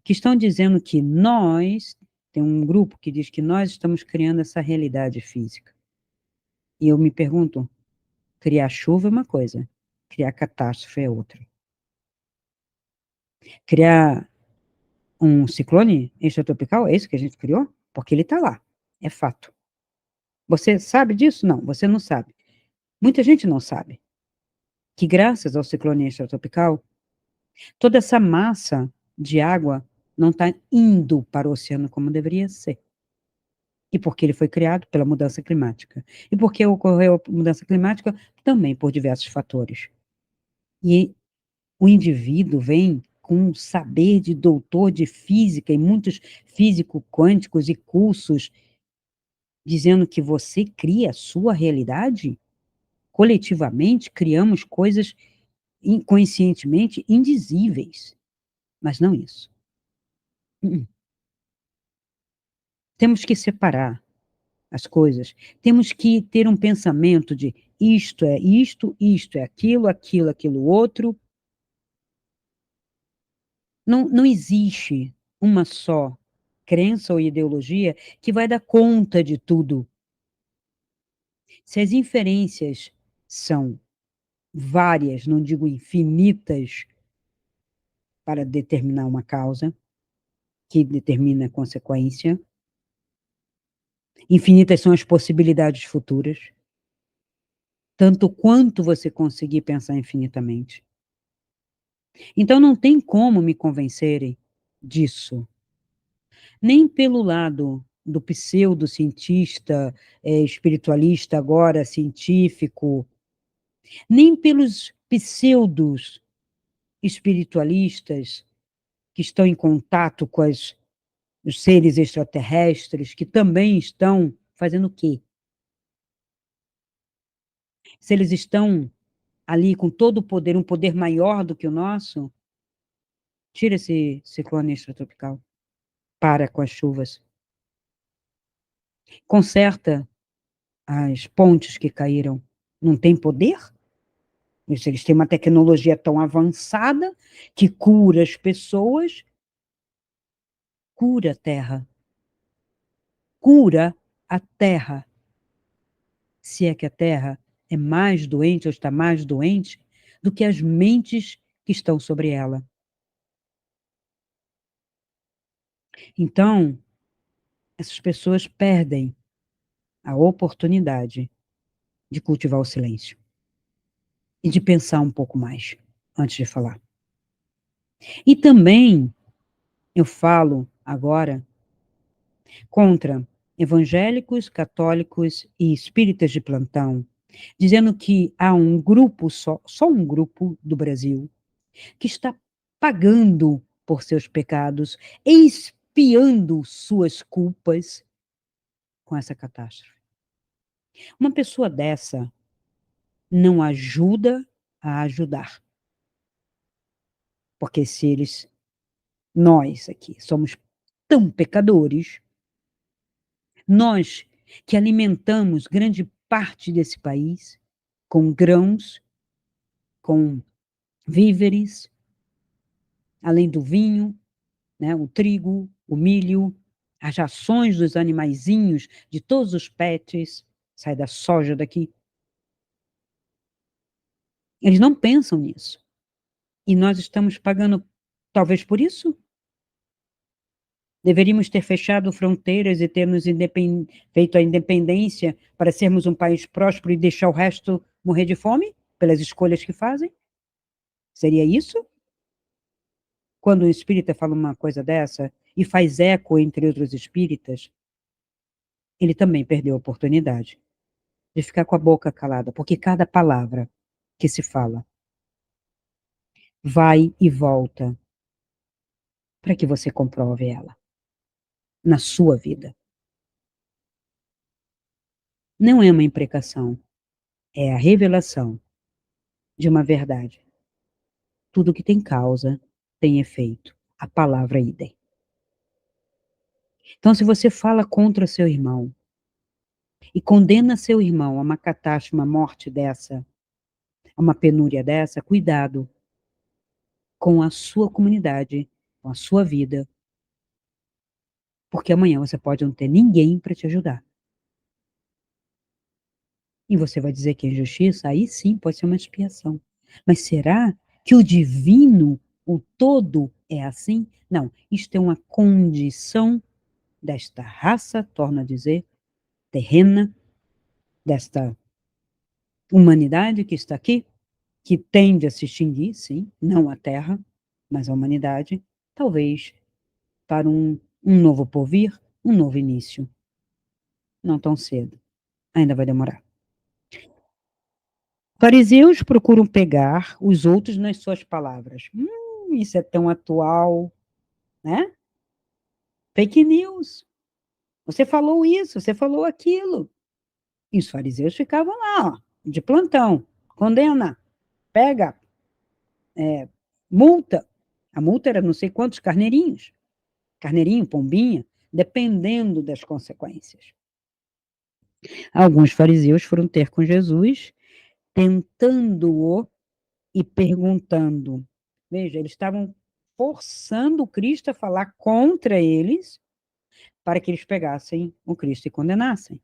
que estão dizendo que nós, tem um grupo que diz que nós estamos criando essa realidade física. E eu me pergunto, criar chuva é uma coisa, criar catástrofe é outra. Criar um ciclone extratropical, é isso que a gente criou? Porque ele está lá, é fato. Você sabe disso? Não, você não sabe. Muita gente não sabe que graças ao ciclone extratropical, toda essa massa de água não está indo para o oceano como deveria ser. E porque ele foi criado pela mudança climática. E porque ocorreu a mudança climática também por diversos fatores. E o indivíduo vem com um saber de doutor de física e muitos físicos quânticos e cursos dizendo que você cria a sua realidade. Coletivamente, criamos coisas inconscientemente indizíveis, mas não isso. Uh-uh. Temos que separar as coisas. Temos que ter um pensamento de isto é isto, isto é aquilo, aquilo, aquilo outro. Não existe uma só crença ou ideologia que vai dar conta de tudo. Se as inferências são várias, não digo infinitas, para determinar uma causa, que determina a consequência, infinitas são as possibilidades futuras, tanto quanto você conseguir pensar infinitamente. Então não tem como me convencerem disso, nem pelo lado do pseudocientista, espiritualista, agora científico, nem pelos pseudos espiritualistas que estão em contato com os seres extraterrestres, que também estão fazendo o quê? Se eles estão ali com todo o poder, um poder maior do que o nosso, tira esse ciclone extratropical, para com as chuvas, conserta as pontes que caíram. Não tem poder? Eles têm uma tecnologia tão avançada que cura as pessoas, cura a terra. Cura a terra. Se é que a terra é mais doente ou está mais doente, do que as mentes que estão sobre ela. Então, essas pessoas perdem a oportunidade de cultivar o silêncio e de pensar um pouco mais antes de falar. E também eu falo agora contra evangélicos, católicos e espíritas de plantão, dizendo que há um grupo só um grupo do Brasil, que está pagando por seus pecados, expiando suas culpas com essa catástrofe. Uma pessoa dessa não ajuda a ajudar, porque se nós aqui somos tão pecadores, nós que alimentamos grande parte desse país com grãos, com víveres, além do vinho, né, o trigo, o milho, as rações dos animaizinhos, de todos os pets, sai da soja daqui. Eles não pensam nisso. E nós estamos pagando, talvez por isso. Deveríamos ter fechado fronteiras e termos feito a independência para sermos um país próspero e deixar o resto morrer de fome, pelas escolhas que fazem? Seria isso? Quando um espírita fala uma coisa dessa e faz eco entre outros espíritas, ele também perdeu a oportunidade de ficar com a boca calada, porque cada palavra que se fala vai e volta para que você comprove ela na sua vida. Não é uma imprecação, é a revelação de uma verdade. Tudo que tem causa tem efeito. A palavra é idem. Então, se você fala contra seu irmão e condena seu irmão a uma catástrofe, uma morte dessa, a uma penúria dessa, cuidado com a sua comunidade, com a sua vida, porque amanhã você pode não ter ninguém para te ajudar. E você vai dizer que é injustiça? Aí sim pode ser uma expiação. Mas será que o divino, o todo, é assim? Não, isto é uma condição desta raça, torno a dizer, terrena, desta humanidade que está aqui, que tende a se extinguir, sim, não a Terra, mas a humanidade, talvez para um novo porvir, um novo início. Não tão cedo, ainda vai demorar. Fariseus procuram pegar os outros nas suas palavras. Isso é tão atual, né? Fake news. Você falou isso, você falou aquilo. E os fariseus ficavam lá, ó, de plantão. Condena, pega, multa. A multa era não sei quantos carneirinhos. Carneirinho, pombinha, dependendo das consequências. Alguns fariseus foram ter com Jesus, tentando-o e perguntando. Veja, eles estavam forçando o Cristo a falar contra eles para que eles pegassem o Cristo e condenassem.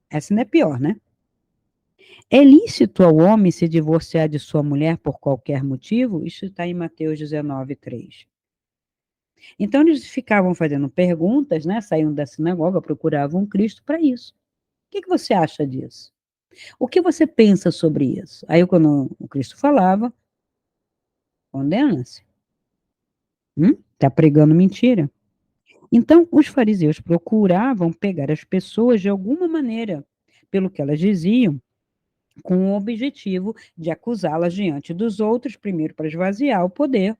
Essa não é pior, né? É lícito ao homem se divorciar de sua mulher por qualquer motivo? Isso está em Mateus 19:3. Então eles ficavam fazendo perguntas, né? Saíam da sinagoga, procuravam Cristo para isso. O que você acha disso? O que você pensa sobre isso? Aí quando o Cristo falava, condena-se. Está pregando mentira. Então, os fariseus procuravam pegar as pessoas de alguma maneira, pelo que elas diziam, com o objetivo de acusá-las diante dos outros, primeiro para esvaziar o poder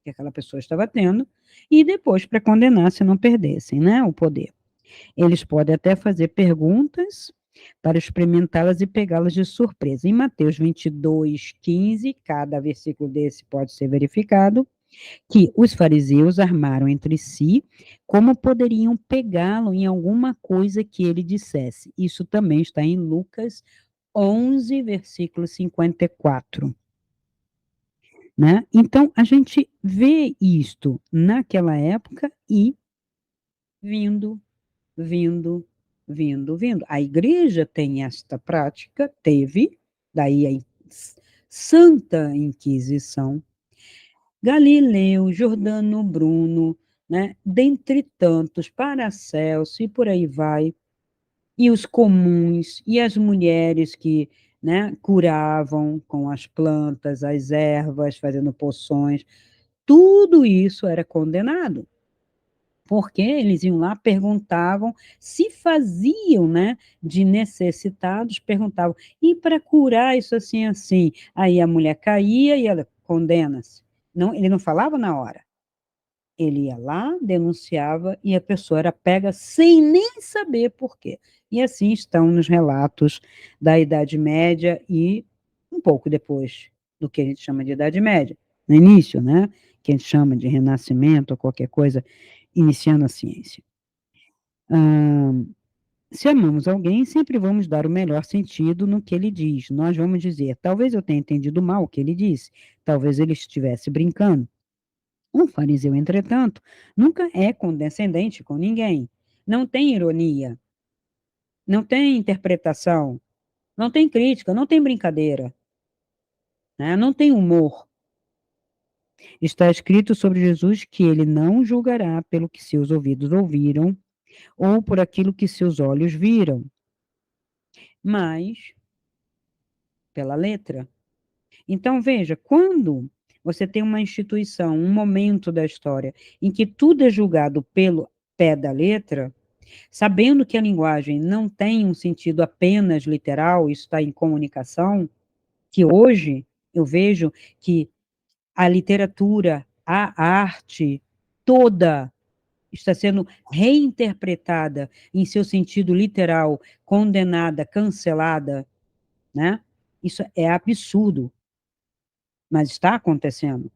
que aquela pessoa estava tendo, e depois para condenar se não perdessem, né, o poder. Eles podem até fazer perguntas para experimentá-las e pegá-las de surpresa. Em Mateus 22:15, cada versículo desse pode ser verificado, que os fariseus armaram entre si como poderiam pegá-lo em alguma coisa que ele dissesse. Isso também está em Lucas 11, versículo 54. Né? Então, a gente vê isto naquela época e vindo, vindo, vindo, vindo. A igreja tem esta prática, teve, daí Santa Inquisição, Galileu, Giordano Bruno, né, dentre tantos, Paracelso e por aí vai, e os comuns, e as mulheres que, né, curavam com as plantas, as ervas, fazendo poções, tudo isso era condenado. Porque eles iam lá, perguntavam, se faziam, né, de necessitados, perguntavam, e para curar isso assim, assim? Aí a mulher caía e ela condena-se. Não, ele não falava na hora. Ele ia lá, denunciava e a pessoa era pega sem nem saber por quê. E assim estão nos relatos da Idade Média e um pouco depois do que a gente chama de Idade Média, no início, né? Que a gente chama de Renascimento ou qualquer coisa, iniciando a ciência. Se amamos alguém, sempre vamos dar o melhor sentido no que ele diz. Nós vamos dizer, talvez eu tenha entendido mal o que ele disse, talvez ele estivesse brincando. Um fariseu, entretanto, nunca é condescendente com ninguém. Não tem ironia, não tem interpretação, não tem crítica, não tem brincadeira, né? Não tem humor. Está escrito sobre Jesus que ele não julgará pelo que seus ouvidos ouviram ou por aquilo que seus olhos viram, mas pela letra. Então, veja, quando você tem uma instituição, um momento da história em que tudo é julgado pelo pé da letra, sabendo que a linguagem não tem um sentido apenas literal, isso está em comunicação, que hoje eu vejo que a literatura, a arte, toda está sendo reinterpretada em seu sentido literal, condenada, cancelada, né? Isso é absurdo, mas está acontecendo.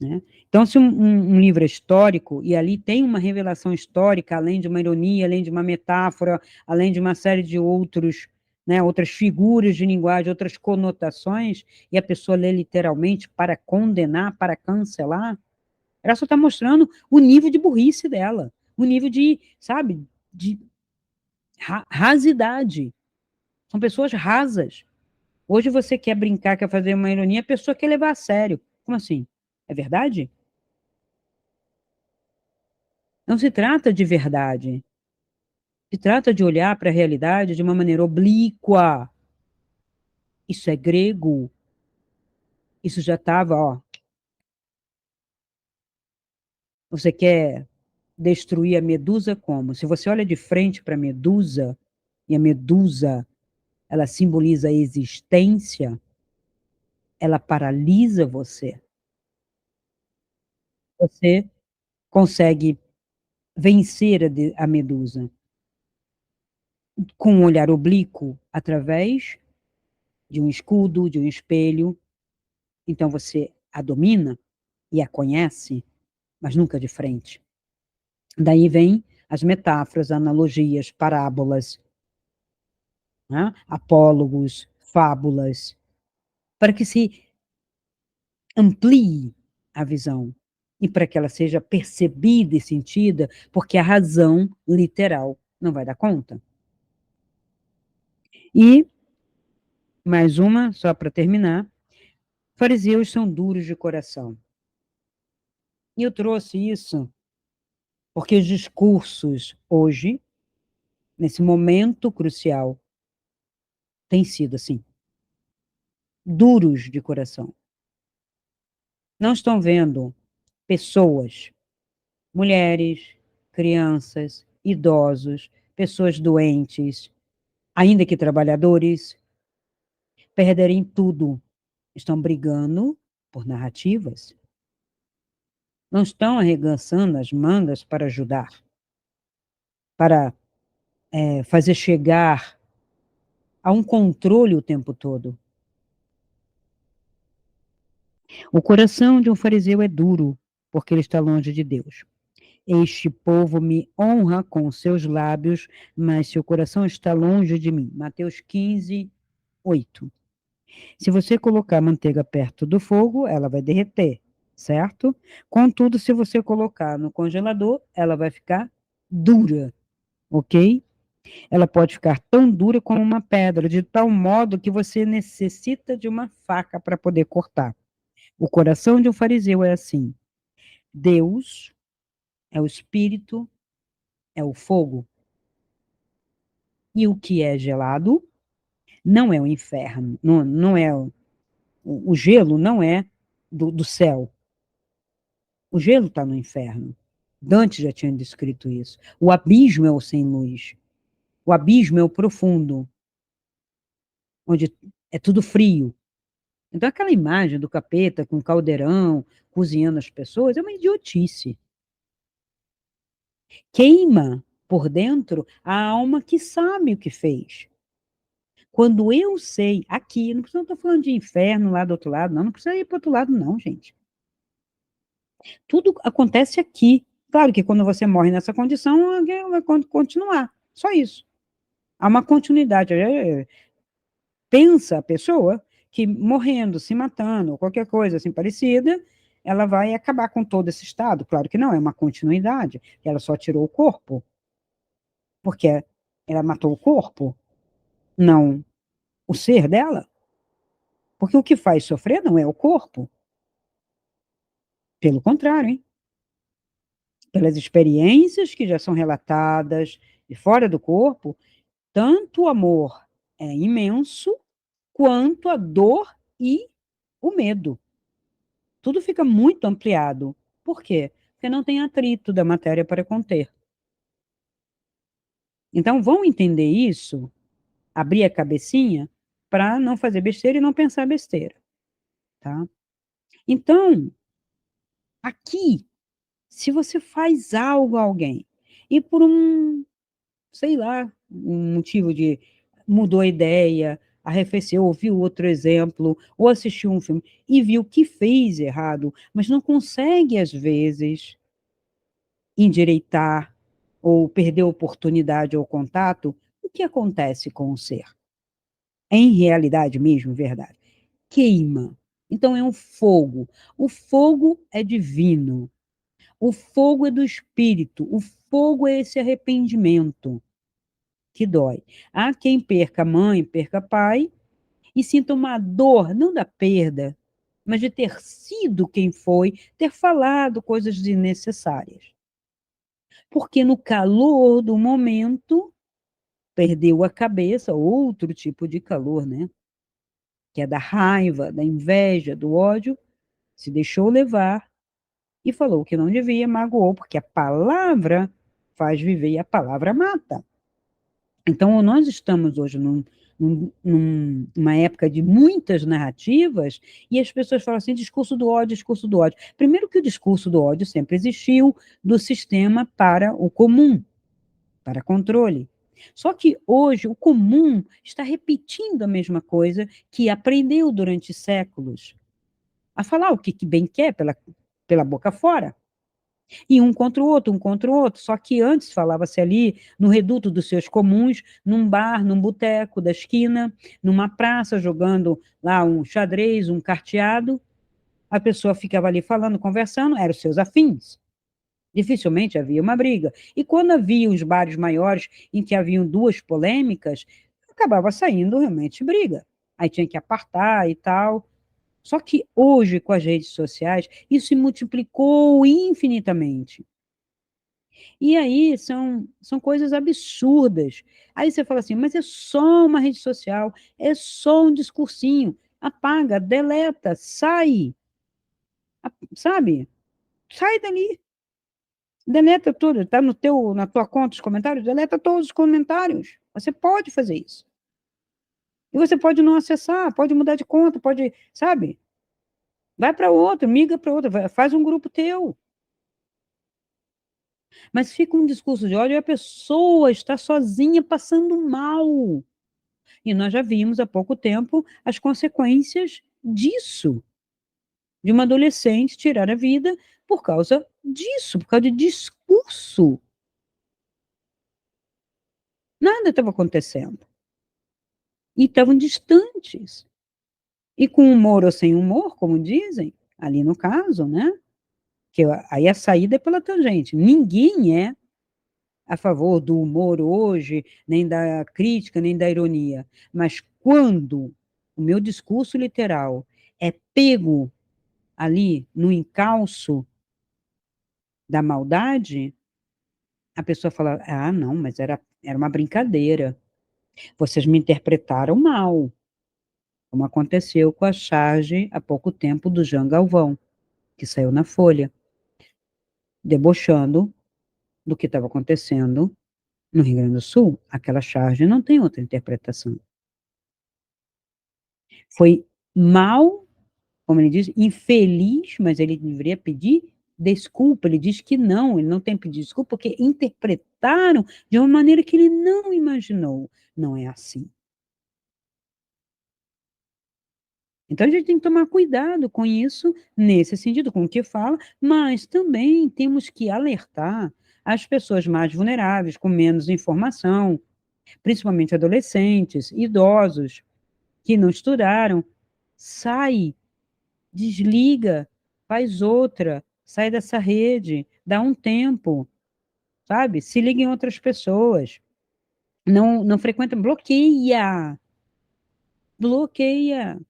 Né? Então, se um livro é histórico, e ali tem uma revelação histórica, além de uma ironia, além de uma metáfora, além de uma série de outros, né, outras figuras de linguagem, outras conotações, e a pessoa lê literalmente para condenar, para cancelar, ela só está mostrando o nível de burrice dela, o nível de, sabe, de rasidade. São pessoas rasas. Hoje você quer brincar, quer fazer uma ironia, a pessoa quer levar a sério. Como assim? É verdade? Não se trata de verdade. Se trata de olhar para a realidade de uma maneira oblíqua. Isso é grego. Isso já estava, ó. Você quer destruir a medusa como? Se você olha de frente para a medusa, e a medusa, ela simboliza a existência, ela paralisa você. Você consegue vencer a medusa com um olhar oblíquo através de um escudo, de um espelho. Então você a domina e a conhece, mas nunca de frente. Daí vem as metáforas, analogias, parábolas, né? Apólogos, fábulas, para que se amplie a visão e para que ela seja percebida e sentida, porque a razão literal não vai dar conta. E, mais uma, só para terminar, fariseus são duros de coração. E eu trouxe isso porque os discursos hoje, nesse momento crucial, têm sido assim, duros de coração. Não estão vendo pessoas, mulheres, crianças, idosos, pessoas doentes, ainda que trabalhadores, perderem tudo. Estão brigando por narrativas. Não estão arregaçando as mangas para ajudar, para fazer chegar a um controle o tempo todo. O coração de um fariseu é duro, porque ele está longe de Deus. Este povo me honra com seus lábios, mas seu coração está longe de mim. Mateus 15, 8. Se você colocar manteiga perto do fogo, ela vai derreter, certo? Contudo, se você colocar no congelador, ela vai ficar dura, ok? Ela pode ficar tão dura como uma pedra, de tal modo que você necessita de uma faca para poder cortar. O coração de um fariseu é assim. Deus é o espírito, é o fogo. E o que é gelado não é o inferno, não é o gelo não é do céu. O gelo está no inferno. Dante já tinha descrito isso. O abismo é o sem luz. O abismo é o profundo, onde é tudo frio. Então, aquela imagem do capeta com caldeirão, cozinhando as pessoas, é uma idiotice. Queima por dentro a alma que sabe o que fez. Quando eu sei, aqui, não precisa estar falando de inferno lá do outro lado, não precisa ir para o outro lado, não, gente. Tudo acontece aqui. Claro que quando você morre nessa condição, alguém vai continuar. Só isso. Há uma continuidade. Pensa a pessoa que morrendo, se matando, ou qualquer coisa assim parecida, ela vai acabar com todo esse estado. Claro que não, é uma continuidade. Ela só tirou o corpo, porque ela matou o corpo, não o ser dela. Porque o que faz sofrer não é o corpo. Pelo contrário, hein? Pelas experiências que já são relatadas de fora do corpo, tanto o amor é imenso, quanto a dor e o medo. Tudo fica muito ampliado. Por quê? Porque não tem atrito da matéria para conter. Então, vão entender isso, abrir a cabecinha, para não fazer besteira e não pensar besteira. Tá? Então, aqui, se você faz algo a alguém, e por sei lá, um motivo de mudou a ideia, arrefeceu, ouviu outro exemplo, ou assistiu um filme e viu que fez errado, mas não consegue, às vezes, endireitar ou perder a oportunidade ou contato, o que acontece com o ser? Em realidade mesmo, verdade. Queima. Então é um fogo. O fogo é divino. O fogo é do espírito. O fogo é esse arrependimento que dói. Há quem perca mãe, perca pai e sinta uma dor, não da perda, mas de ter sido quem foi, ter falado coisas desnecessárias. Porque no calor do momento perdeu a cabeça, outro tipo de calor, né? Que é da raiva, da inveja, do ódio, se deixou levar e falou que não devia, magoou, porque a palavra faz viver e a palavra mata. Então, nós estamos hoje numa época de muitas narrativas e as pessoas falam assim, discurso do ódio, discurso do ódio. Primeiro que o discurso do ódio sempre existiu do sistema para o comum, para controle. Só que hoje o comum está repetindo a mesma coisa que aprendeu durante séculos, a falar o que bem quer pela boca fora. E um contra o outro, um contra o outro. Só que antes falava-se ali no reduto dos seus comuns, num bar, num boteco da esquina, numa praça, jogando lá um xadrez, um carteado. A pessoa ficava ali falando, conversando, eram os seus afins. Dificilmente havia uma briga. E quando havia os bares maiores em que haviam duas polêmicas, acabava saindo realmente briga. Aí tinha que apartar e tal. Só que hoje, com as redes sociais, isso se multiplicou infinitamente. E aí são coisas absurdas. Aí você fala assim, mas é só uma rede social, é só um discursinho. Apaga, deleta, sai, sabe? Sai dali. Deleta tudo, está na tua conta os comentários, deleta todos os comentários. Você pode fazer isso. E você pode não acessar, pode mudar de conta, pode, sabe? Vai para outro, migra para outro, faz um grupo teu. Mas fica um discurso de ódio e a pessoa está sozinha passando mal. E nós já vimos há pouco tempo as consequências disso, de uma adolescente tirar a vida por causa disso, por causa de discurso. Nada estava acontecendo. E estavam distantes. E com humor ou sem humor, como dizem, ali no caso, né? Que aí a saída é pela tangente. Ninguém é a favor do humor hoje, nem da crítica, nem da ironia, mas quando o meu discurso literal é pego ali no encalço da maldade, a pessoa fala, ah, não, mas era uma brincadeira. Vocês me interpretaram mal, como aconteceu com a charge há pouco tempo do Jean Galvão, que saiu na Folha, debochando do que estava acontecendo no Rio Grande do Sul. Aquela charge não tem outra interpretação. Foi mal, como ele diz, infeliz, mas ele deveria pedir desculpa. Ele diz que não, ele não tem que pedir desculpa, porque interpretaram de uma maneira que ele não imaginou. Não é assim. Então a gente tem que tomar cuidado com isso, nesse sentido, com o que fala, mas também temos que alertar as pessoas mais vulneráveis, com menos informação, principalmente adolescentes, idosos, que não estudaram. Sai, desliga, faz outra, sai dessa rede, dá um tempo, sabe? Se liga em outras pessoas. Não frequenta, bloqueia, bloqueia.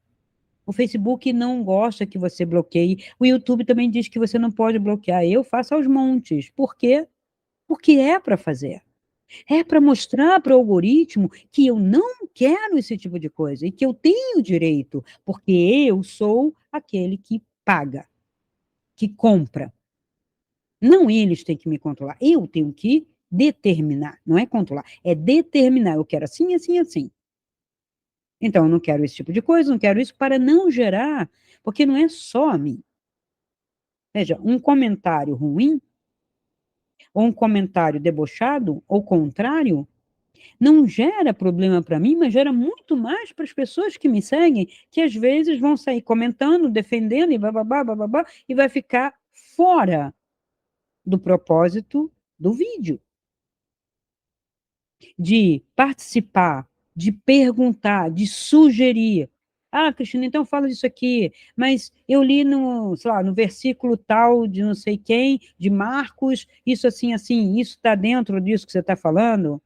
O Facebook não gosta que você bloqueie. O YouTube também diz que você não pode bloquear. Eu faço aos montes. Por quê? Porque é para fazer. É para mostrar para o algoritmo que eu não quero esse tipo de coisa e que eu tenho direito, porque eu sou aquele que paga, que compra. Não eles têm que me controlar. Eu tenho que determinar. Não é controlar, é determinar. Eu quero assim, assim, assim. Então, eu não quero esse tipo de coisa, não quero isso, para não gerar, porque não é só a mim. Veja, um comentário ruim, ou um comentário debochado, ou contrário, não gera problema para mim, mas gera muito mais para as pessoas que me seguem, que às vezes vão sair comentando, defendendo, e bababá, bababá, e vai ficar fora do propósito do vídeo. De participar, de perguntar, de sugerir. Ah, Cristina, então fala disso aqui, mas eu li no, sei lá, no versículo tal de não sei quem, de Marcos, isso assim, assim, isso está dentro disso que você está falando?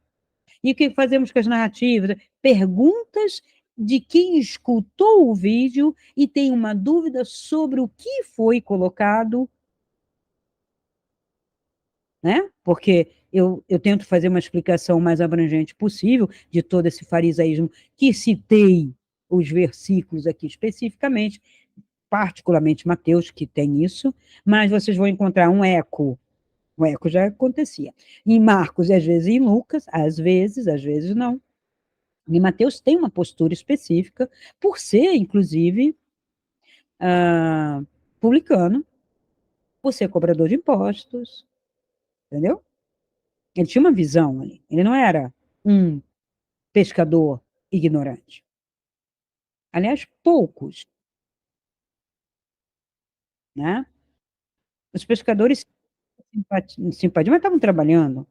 E o que fazemos com as narrativas? Perguntas de quem escutou o vídeo e tem uma dúvida sobre o que foi colocado, né? Porque eu tento fazer uma explicação mais abrangente possível de todo esse farisaísmo, que citei os versículos aqui especificamente, particularmente Mateus, que tem isso, mas vocês vão encontrar um eco já acontecia, em Marcos e às vezes em Lucas, às vezes não. E Mateus tem uma postura específica, por ser, inclusive, ah, publicano, por ser cobrador de impostos, entendeu? Ele tinha uma visão ali. Ele não era um pescador ignorante. Aliás, poucos, né? Os pescadores simpatiam, mas estavam trabalhando.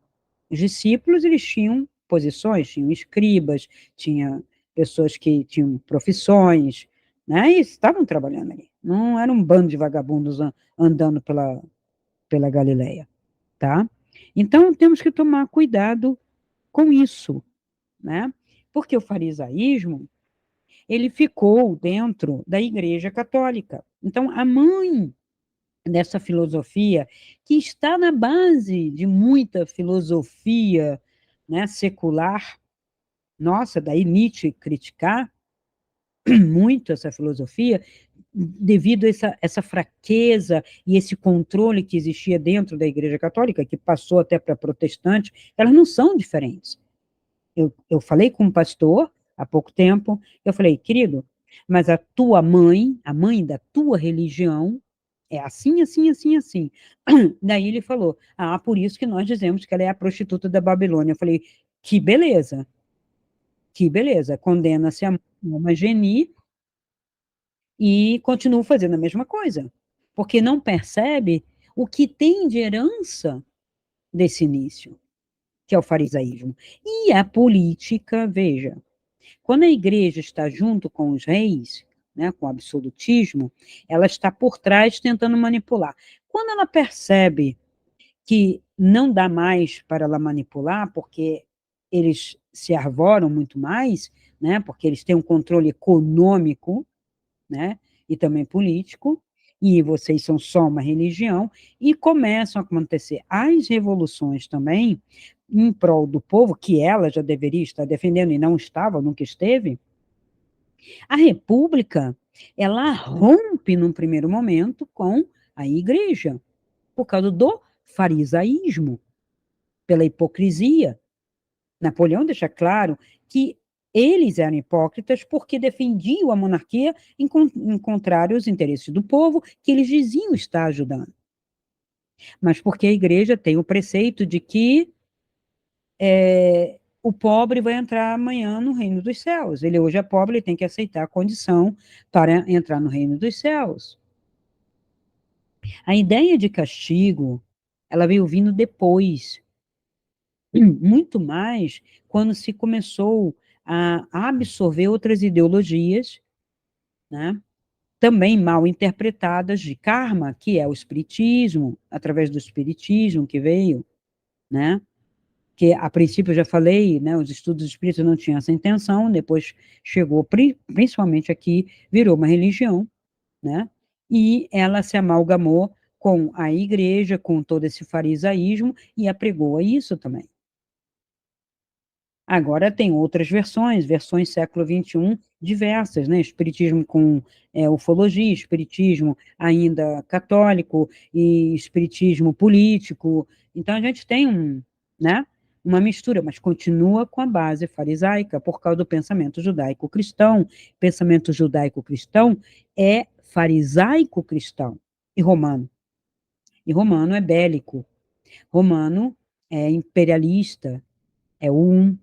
Os discípulos, eles tinham posições, tinham escribas, tinha pessoas que tinham profissões, né? E estavam trabalhando ali. Não era um bando de vagabundos andando pela Galileia, tá? Então, temos que tomar cuidado com isso, né? Porque o farisaísmo, ele ficou dentro da Igreja Católica. Então, a mãe dessa filosofia, que está na base de muita filosofia, né, secular, nossa, daí Nietzsche criticar muito essa filosofia, devido a essa fraqueza e esse controle que existia dentro da Igreja Católica, que passou até para protestante, elas não são diferentes. Eu falei com um pastor há pouco tempo, eu falei, querido, mas a tua mãe, a mãe da tua religião, é assim, assim, assim, assim. Daí ele falou, ah, por isso que nós dizemos que ela é a prostituta da Babilônia. Eu falei, que beleza, condena-se a uma geni e continua fazendo a mesma coisa, porque não percebe o que tem de herança desse início, que é o farisaísmo. E a política, veja, quando a igreja está junto com os reis, né, com o absolutismo, ela está por trás tentando manipular. Quando ela percebe que não dá mais para ela manipular, porque eles se arvoram muito mais, né, porque eles têm um controle econômico, né, e também político, e vocês são só uma religião, e começam a acontecer as revoluções também, em prol do povo, que ela já deveria estar defendendo e não estava, nunca esteve. A república, ela rompe num primeiro momento com a igreja, por causa do farisaísmo, pela hipocrisia. Napoleão deixa claro que eles eram hipócritas porque defendiam a monarquia em contrário aos interesses do povo, que eles diziam estar ajudando. Mas porque a igreja tem o preceito de que o pobre vai entrar amanhã no reino dos céus. Ele hoje é pobre, ele tem que aceitar a condição para entrar no reino dos céus. A ideia de castigo, ela veio vindo depois, muito mais quando se começou a absorver outras ideologias, né, também mal interpretadas de karma, que é o espiritismo, através do espiritismo que veio, né, que a princípio eu já falei, né, os estudos espíritas não tinham essa intenção, depois chegou, principalmente aqui, virou uma religião, né, e ela se amalgamou com a igreja, com todo esse farisaísmo, e apregou a isso também. Agora tem outras versões século XXI, diversas, né? Espiritismo com ufologia, espiritismo ainda católico e espiritismo político. Então a gente tem né, uma mistura, mas continua com a base farisaica, por causa do pensamento judaico-cristão. Pensamento judaico-cristão é farisaico-cristão e romano. E romano é bélico. Romano é imperialista, é um.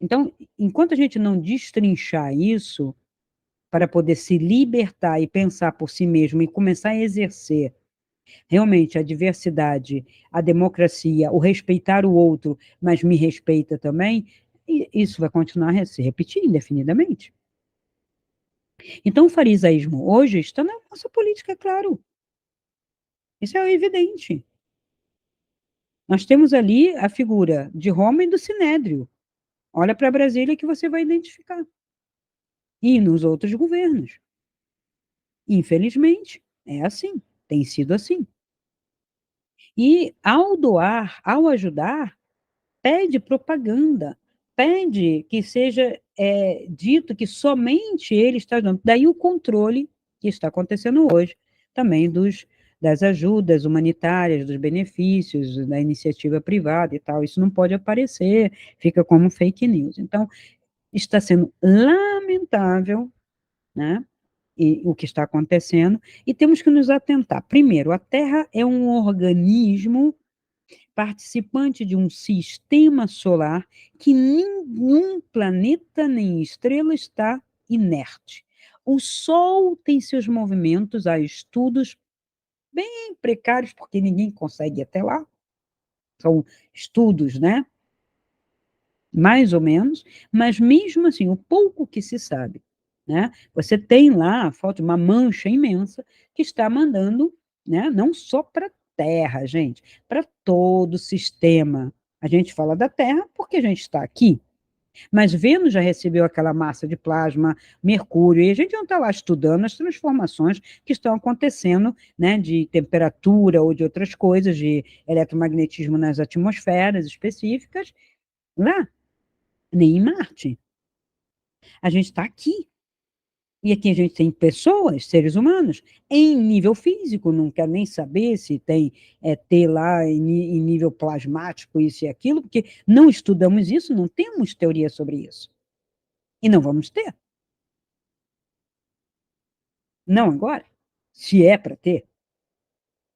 Então, enquanto a gente não destrinchar isso, para poder se libertar e pensar por si mesmo e começar a exercer realmente a diversidade, a democracia, o respeitar o outro, mas me respeita também, isso vai continuar a se repetir indefinidamente. Então, o farisaísmo hoje está na nossa política, é claro. Isso é evidente. Nós temos ali a figura de Roma e do Sinédrio. Olha para Brasília que você vai identificar. E nos outros governos. Infelizmente, é assim, tem sido assim. E ao doar, ao ajudar, pede propaganda, pede que seja dito que somente ele está dando. Daí o controle que está acontecendo hoje, também das ajudas humanitárias, dos benefícios, da iniciativa privada e tal. Isso não pode aparecer, fica como fake news. Então, está sendo lamentável, né? E o que está acontecendo, e temos que nos atentar. Primeiro, a Terra é um organismo participante de um sistema solar que nenhum planeta nem estrela está inerte. O Sol tem seus movimentos, há estudos bem precários, porque ninguém consegue ir até lá, são estudos, né? Mais ou menos, mas mesmo assim, o pouco que se sabe, né? Você tem lá a foto de uma mancha imensa que está mandando, né? Não só para a Terra, gente, para todo o sistema. A gente fala da Terra porque a gente está aqui, mas Vênus já recebeu aquela massa de plasma, Mercúrio, e a gente não está lá estudando as transformações que estão acontecendo, né, de temperatura ou de outras coisas, de eletromagnetismo nas atmosferas específicas, lá nem em Marte. A gente está aqui. E aqui a gente tem pessoas, seres humanos, em nível físico, não quero nem saber se tem T lá em nível plasmático, isso e aquilo, porque não estudamos isso, não temos teoria sobre isso. E não vamos ter. Não agora, se é para ter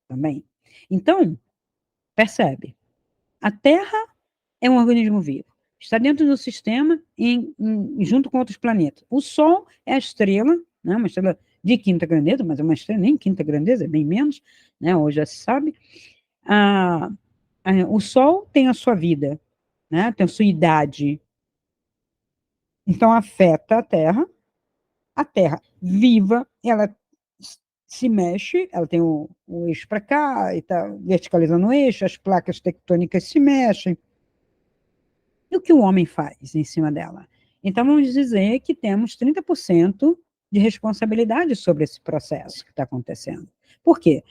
também. Então, percebe, a Terra é um organismo vivo. Está dentro do sistema junto com outros planetas. O Sol é a estrela, né, uma estrela de quinta grandeza, mas é uma estrela nem quinta grandeza, é bem menos, né, hoje já se sabe. O Sol tem a sua vida, né, tem a sua idade. Então, afeta a Terra viva, ela se mexe, ela tem o eixo para cá, e está verticalizando o eixo, as placas tectônicas se mexem. E o que o homem faz em cima dela? Então, vamos dizer que temos 30% de responsabilidade sobre esse processo que está acontecendo. Por quê?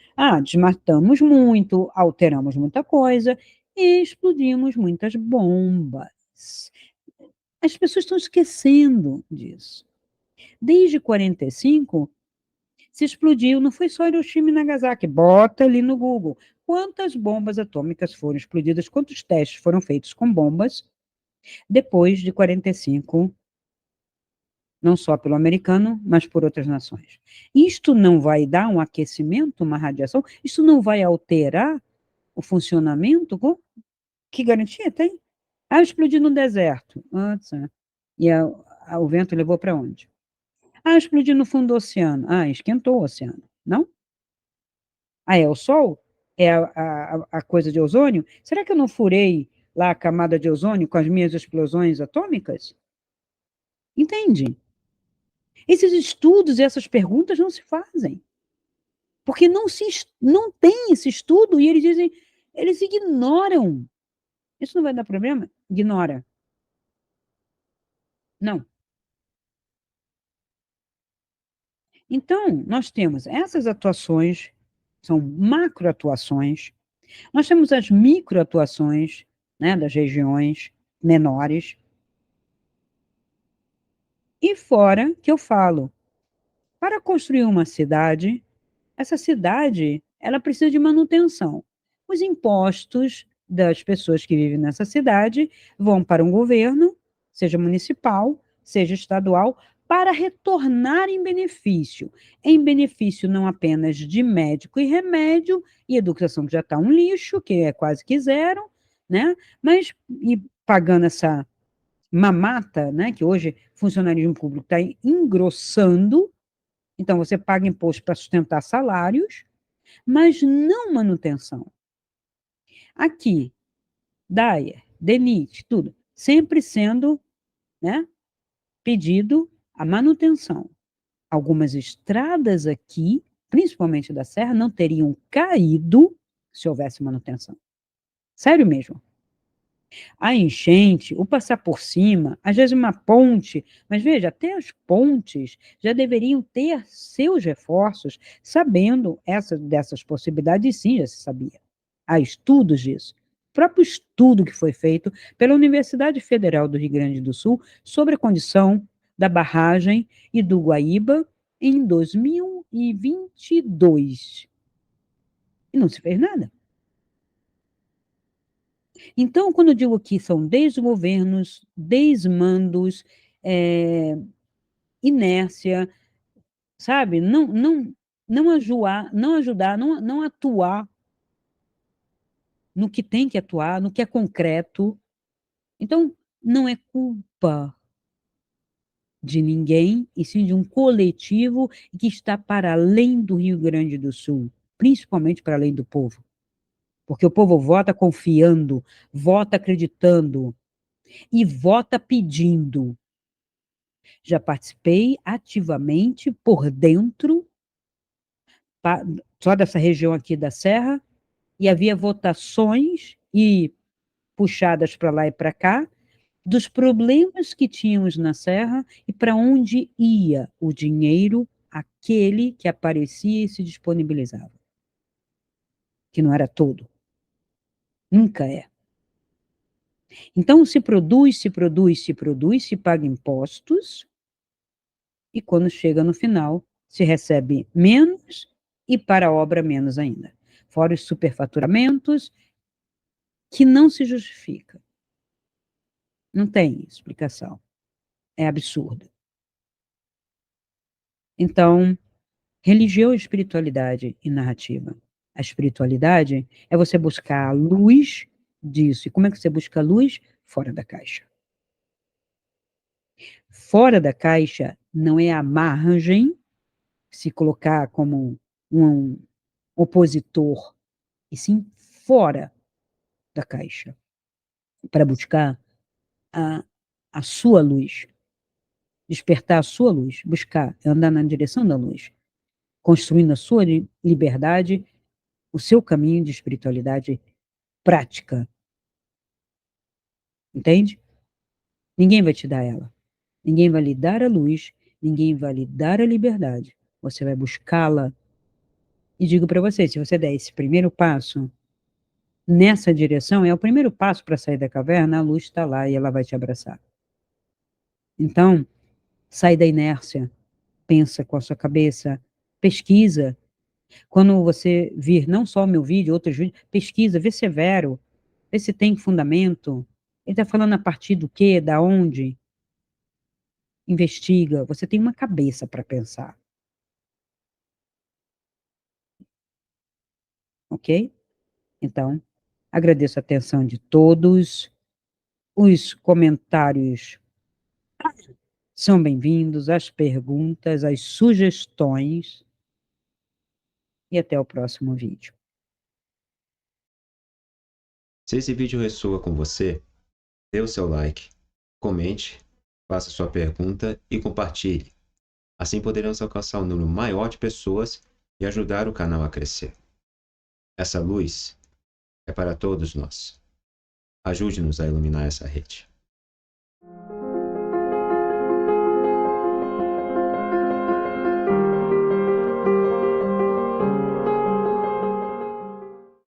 Desmatamos muito, alteramos muita coisa e explodimos muitas bombas. As pessoas estão esquecendo disso. Desde 45, se explodiu, não foi só Hiroshima e Nagasaki, bota ali no Google. Quantas bombas atômicas foram explodidas, quantos testes foram feitos com bombas depois de 45, não só pelo americano, mas por outras nações. Isto não vai dar um aquecimento, uma radiação? Isto não vai alterar o funcionamento? Que garantia tem? Explodiu no deserto. Tá. E o vento levou para onde? Explodiu no fundo do oceano. Esquentou o oceano. Não? É o Sol? É a coisa de ozônio? Será que eu não furei lá a camada de ozônio com as minhas explosões atômicas? Entende? Esses estudos e essas perguntas não se fazem. Porque não tem esse estudo e eles dizem, eles ignoram. Isso não vai dar problema? Ignora. Não. Então, nós temos essas atuações, são macroatuações, nós temos as microatuações, né, das regiões menores, e fora que eu falo, para construir uma cidade, essa cidade, ela precisa de manutenção. Os impostos das pessoas que vivem nessa cidade vão para um governo, seja municipal, seja estadual, para retornar em benefício não apenas de médico e remédio, e educação que já está um lixo, que é quase que zero, né? Mas e pagando essa mamata, né, que hoje o funcionalismo público está engrossando, então você paga imposto para sustentar salários, mas não manutenção. Aqui, DAIR, DENIT, tudo, sempre sendo, né, pedido a manutenção. Algumas estradas aqui, principalmente da Serra, não teriam caído se houvesse manutenção. Sério mesmo. A enchente, o passar por cima, às vezes uma ponte, mas veja, até as pontes já deveriam ter seus reforços, sabendo dessas possibilidades, sim, já se sabia. Há estudos disso. O próprio estudo que foi feito pela Universidade Federal do Rio Grande do Sul sobre a condição da barragem e do Guaíba em 2022. E não se fez nada. Então, quando eu digo que são desgovernos, desmandos, é, inércia, sabe? Não ajudar, não atuar no que tem que atuar, no que é concreto. Então, não é culpa de ninguém, e sim de um coletivo que está para além do Rio Grande do Sul, principalmente para além do povo. Porque o povo vota confiando, vota acreditando e vota pedindo. Já participei ativamente por dentro, só dessa região aqui da Serra, e havia votações e puxadas para lá e para cá, dos problemas que tínhamos na Serra e para onde ia o dinheiro, aquele que aparecia e se disponibilizava. Que não era todo. Nunca é. Então, se produz, se produz, se produz, se paga impostos, e quando chega no final, se recebe menos e para a obra menos ainda. Fora os superfaturamentos, que não se justifica. Não tem explicação. É absurdo. Então, religião, espiritualidade e narrativa. A espiritualidade é você buscar a luz disso. E como é que você busca a luz? Fora da caixa. Fora da caixa não é a margem, se colocar como um opositor, e sim fora da caixa, para buscar a, a sua luz, despertar a sua luz, buscar, andar na direção da luz. construindo a sua liberdade, o seu caminho de espiritualidade prática. Entende? Ninguém vai te dar ela. Ninguém vai lhe dar a luz, ninguém vai lhe dar a liberdade. Você vai buscá-la. E digo para você, se você der esse primeiro passo nessa direção, é o primeiro passo para sair da caverna, a luz está lá e ela vai te abraçar. Então, sai da inércia, pensa com a sua cabeça, pesquisa. Quando você vir não só o meu vídeo, outros vídeos, pesquisa, vê se é vero, vê se tem fundamento. Ele está falando a partir do quê, da onde? Investiga, você tem uma cabeça para pensar. Ok? Então, agradeço a atenção de todos. Os comentários são bem-vindos, as perguntas, as sugestões. E até o próximo vídeo. Se esse vídeo ressoa com você, dê o seu like, comente, faça sua pergunta e compartilhe. Assim poderemos alcançar um número maior de pessoas e ajudar o canal a crescer. Essa luz é para todos nós. Ajude-nos a iluminar essa rede.